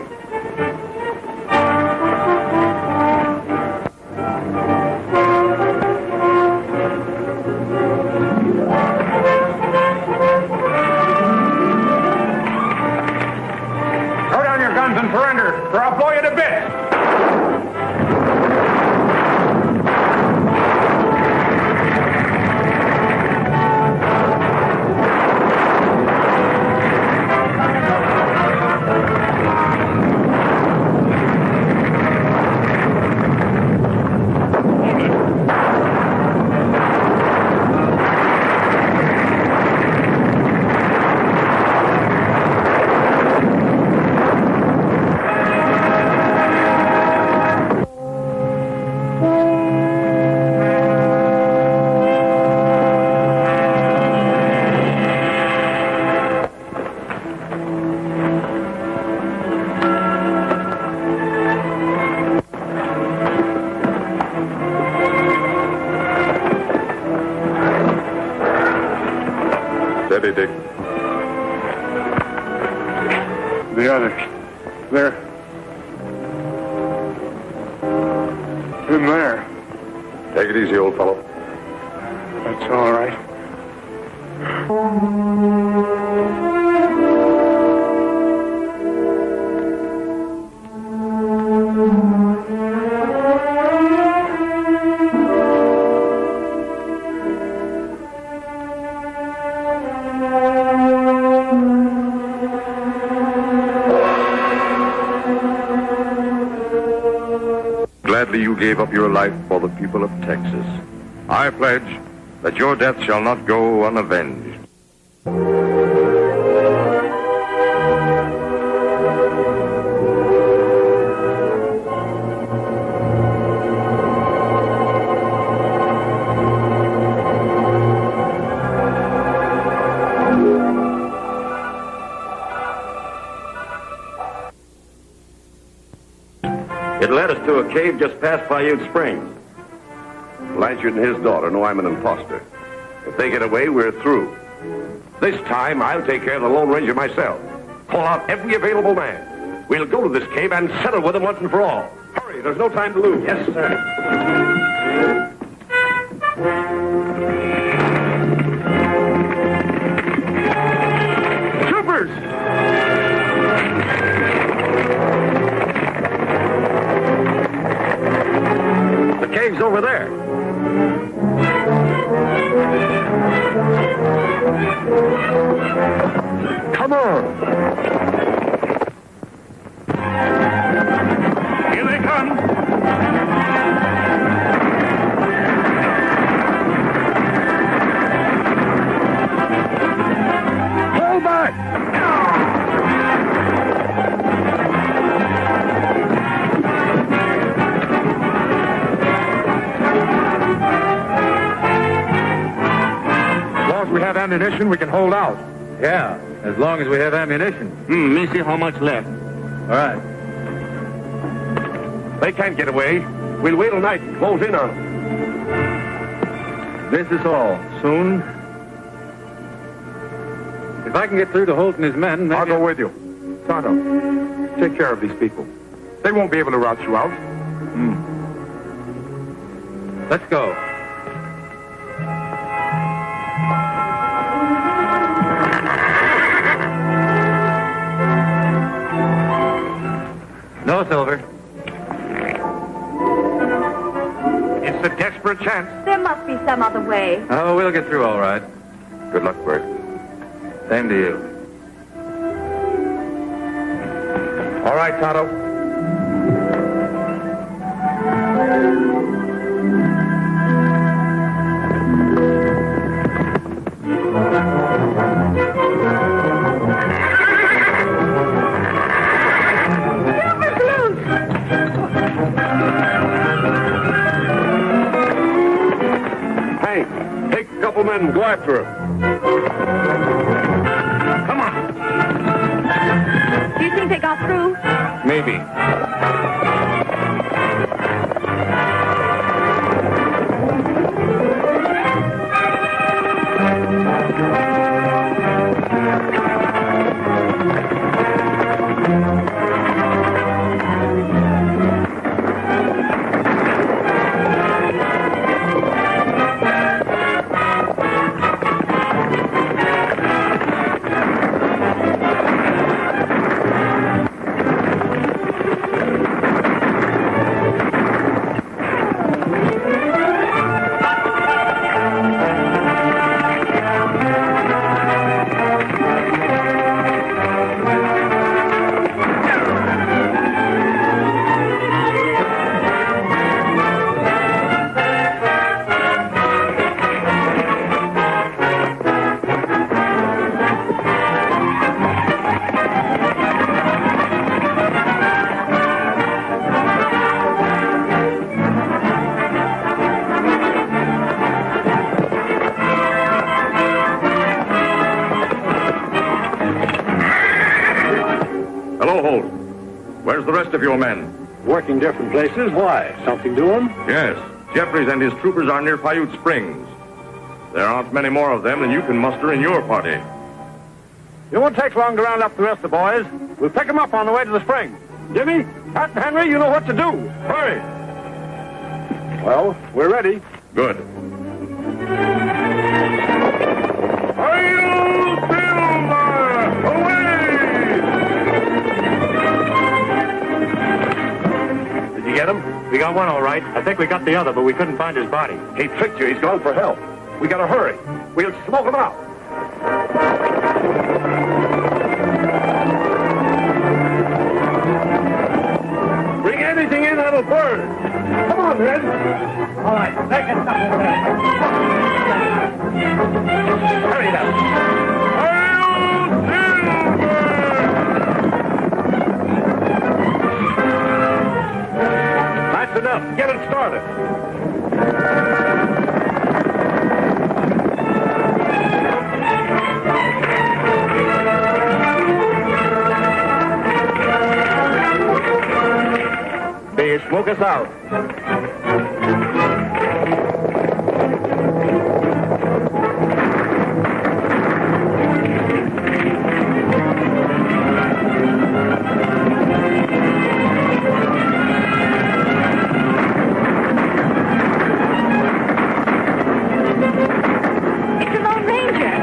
Throw down your guns and surrender, or I'll blow you to bits. Steady, Dick. The others. They're in there. Take it easy, old fellow. That's all right. Gladly you gave up your life for the people of Texas. I pledge that your death shall not go unavenged. It led us to a cave just past Paiute Springs. Blanchard and his daughter know I'm an imposter. If they get away, we're through. This time, I'll take care of the Lone Ranger myself. Call out every available man. We'll go to this cave and settle with them once and for all. Hurry, there's no time to lose. Yes, sir. Troopers! The cave's over there. Come on. Here they come. Hold back! As long as we have ammunition, we can hold out. Yeah, as long as we have ammunition. Let me see how much left. All right. They can't get away. We'll wait till night and close in on them. This is all. Soon. If I can get through to Holt and his men, maybe... I'll go with you. Tonto, take care of these people. They won't be able to rout you out. Let's go. No, Silver. It's a desperate chance. There must be some other way. Oh, we'll get through all right. Good luck, Bert. Same to you. All right, Tonto. Hank, take a couple men and go after him. Come on. Do you think they got through? Maybe. Hello, Holt. Where's the rest of your men? Working different places. Why? Something doing? Yes. Jeffries and his troopers are near Paiute Springs. There aren't many more of them than you can muster in your party. It won't take long to round up the rest of the boys. We'll pick them up on the way to the spring. Jimmy, Pat and Henry, you know what to do. Hurry. Well, we're ready. Good. Did you get him? We got one all right. I think we got the other, but we couldn't find his body. He tricked you. He's gone for help. We gotta hurry. We'll smoke him out. Bring anything in that'll burn. Come on, Red. All right, let's get something there. Hurry now. That's enough. Get it started. They smoke us out. It's the Lone Ranger.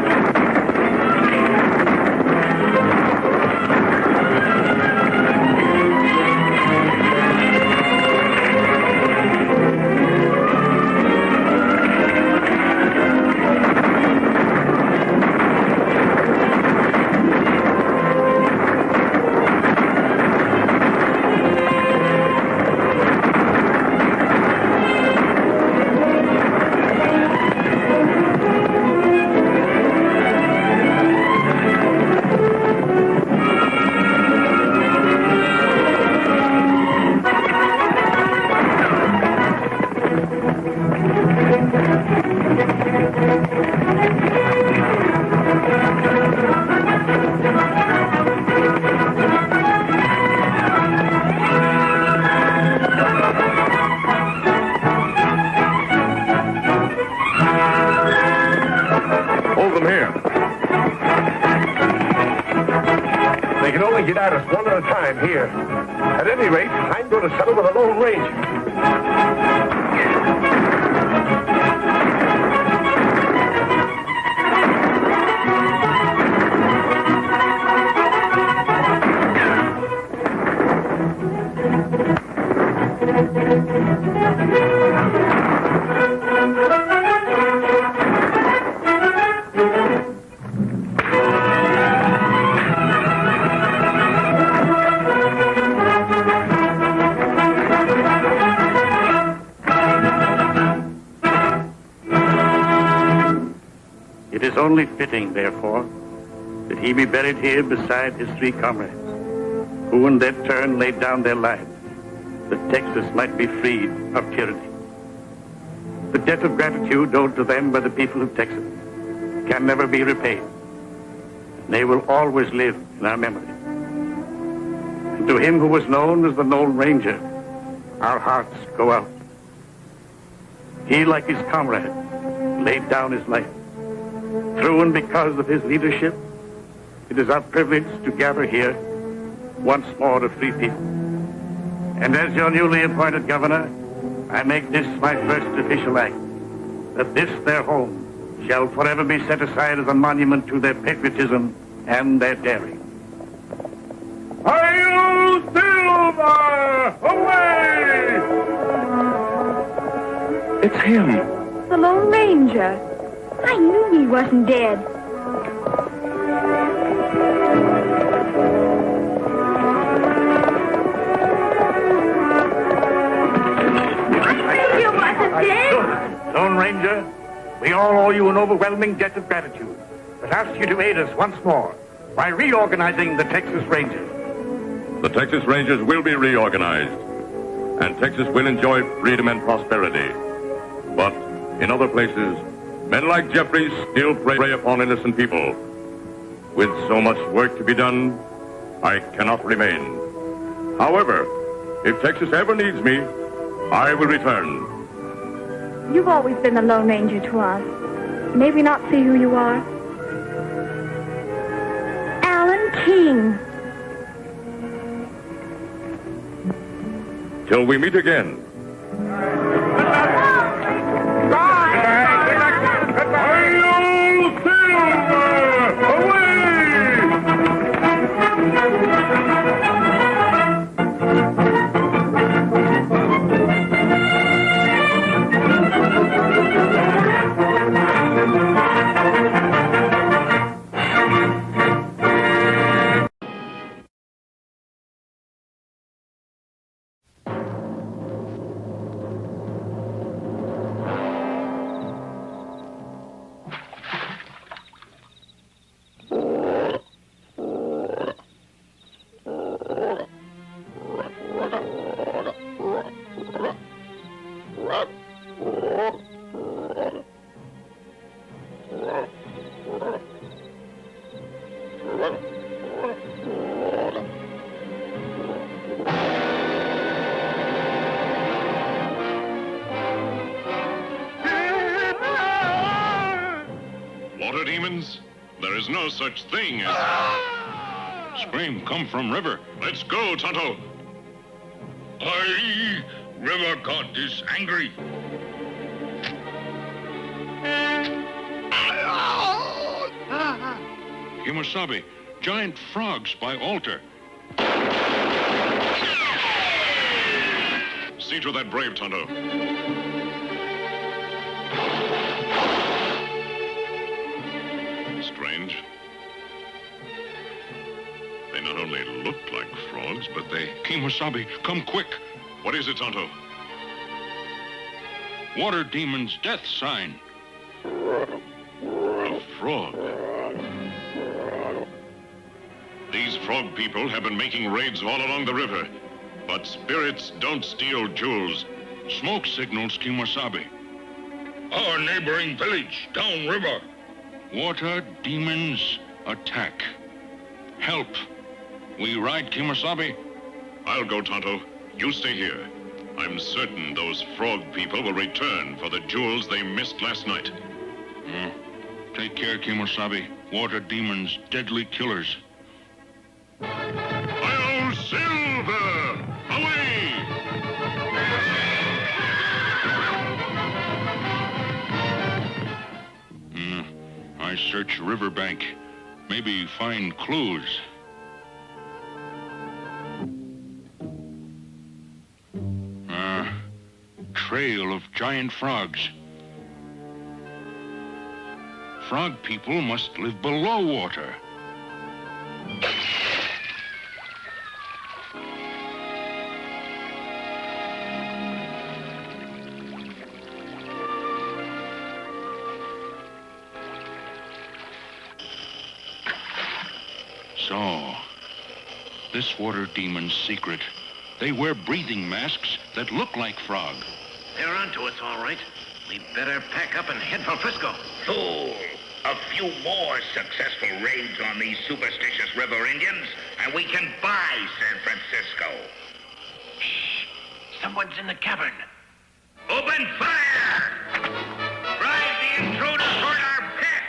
Hold them here. They can only get at us one at a time here. At any rate, I'm going to settle with the Lone Ranger. is only fitting, therefore, that he be buried here beside his three comrades, who in their turn laid down their lives, that Texas might be freed of tyranny. The debt of gratitude owed to them by the people of Texas can never be repaid. They will always live in our memory. And to him who was known as the Lone Ranger, our hearts go out. He, like his comrade, laid down his life. Through and because of his leadership, it is our privilege to gather here once more a free people. And as your newly appointed governor, I make this my first official act, that this their home shall forever be set aside as a monument to their patriotism and their daring. Hail Silver! Away! It's him. The Lone Ranger. I knew he wasn't dead. You wasn't dead. Lone Ranger, we all owe you an overwhelming debt of gratitude, but ask you to aid us once more by reorganizing the Texas Rangers. The Texas Rangers will be reorganized, and Texas will enjoy freedom and prosperity. But in other places, men like Jeffries still prey upon innocent people. With so much work to be done, I cannot remain. However, if Texas ever needs me, I will return. You've always been the Lone Ranger to us. May we not see who you are? Alan King. Till we meet again. Water demons? There is no such thing as... Scream come from river. Let's go, Tonto. Aye, river god is angry. Kimasabi, giant frogs by altar. See to that brave, Tonto. Strange. They not only look like frogs, but they... Kimasabi, come quick. What is it, Tonto? Water demon's death sign. A frog. These frog people have been making raids all along the river. But spirits don't steal jewels. Smoke signals Kimasabi. Our neighboring village, downriver. Water demons attack. Help. We ride Kimasabi? I'll go, Tonto. You stay here. I'm certain those frog people will return for the jewels they missed last night. Take care, Kimasabi. Water demons, deadly killers. I'll Silver! Away! I search riverbank. Maybe find clues. Trail of giant frogs. Frog people must live below water. So, this water demon's secret. They wear breathing masks that look like frog. They're onto us, all right. We better pack up and head for Frisco. Fool! A few more successful raids on these superstitious river Indians, and we can buy San Francisco. Shh! Someone's in the cavern. Open fire! Drive the intruder toward our pit!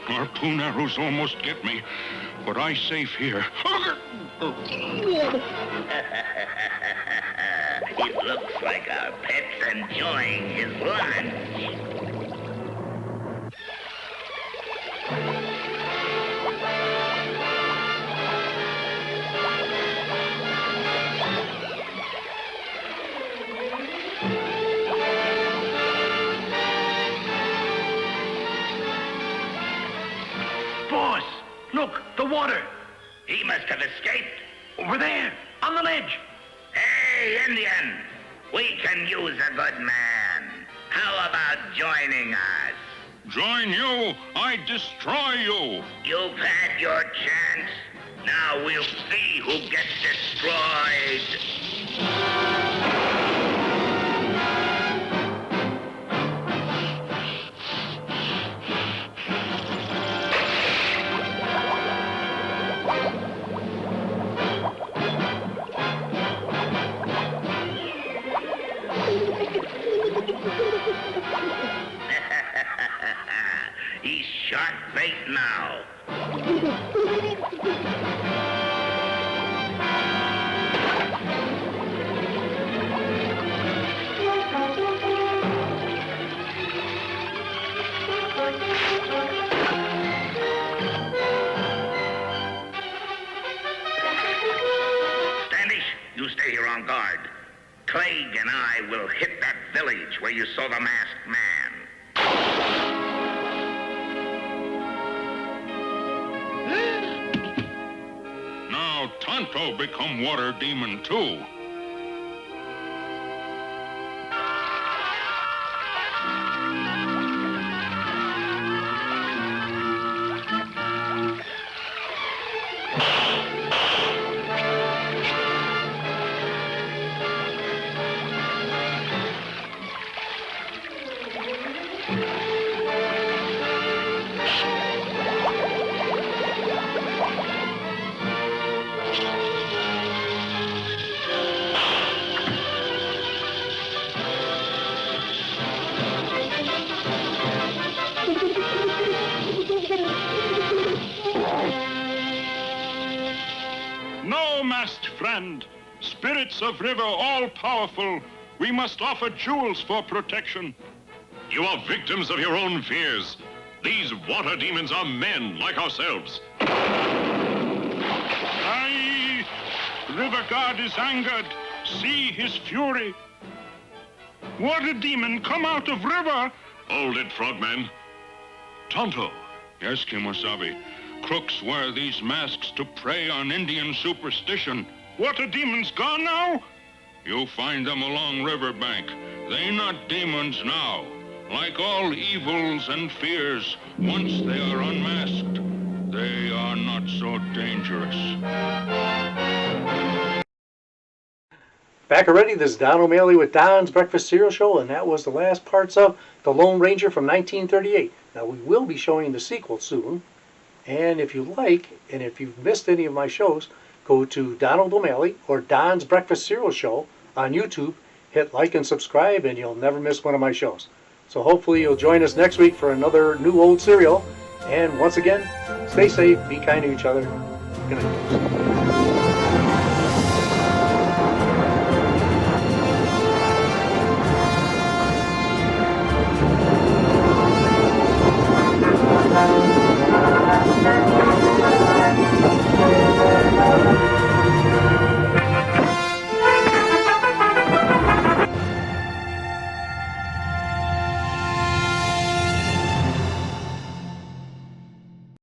Harpoon arrows almost get me, but I safe here. It looks like our pet's enjoying his lunch. Boss, look, the water. He must have escaped. Over there, on the ledge. Hey, Indian, we can use a good man. How about joining us? Join you, I destroy you. You've had your chance. Now we'll see who gets destroyed. He's sharp bait now. Standish, you stay here on guard. Clegg and I will hit that village where you saw the masked man. Now Tonto become water demon too. No, masked friend. Spirits of river all-powerful. We must offer jewels for protection. You are victims of your own fears. These water demons are men like ourselves. Aye! River God is angered. See his fury. Water demon, come out of river. Hold it, frogman. Tonto. Yes, Kimosabe. Crooks wear these masks to prey on Indian superstition. Water demons gone now? You find them along riverbank. They not demons now. Like all evils and fears, once they are unmasked, they are not so dangerous. Back already, this is Don O'Malley with Don's Breakfast Cereal Show, and that was the last parts of The Lone Ranger from 1938. Now, we will be showing the sequel soon, and if you like, and if you've missed any of my shows, go to Donald O'Malley or Don's Breakfast Cereal Show on YouTube, hit like and subscribe, and you'll never miss one of my shows. So hopefully you'll join us next week for another new old cereal, and once again, stay safe, be kind to each other. Good night.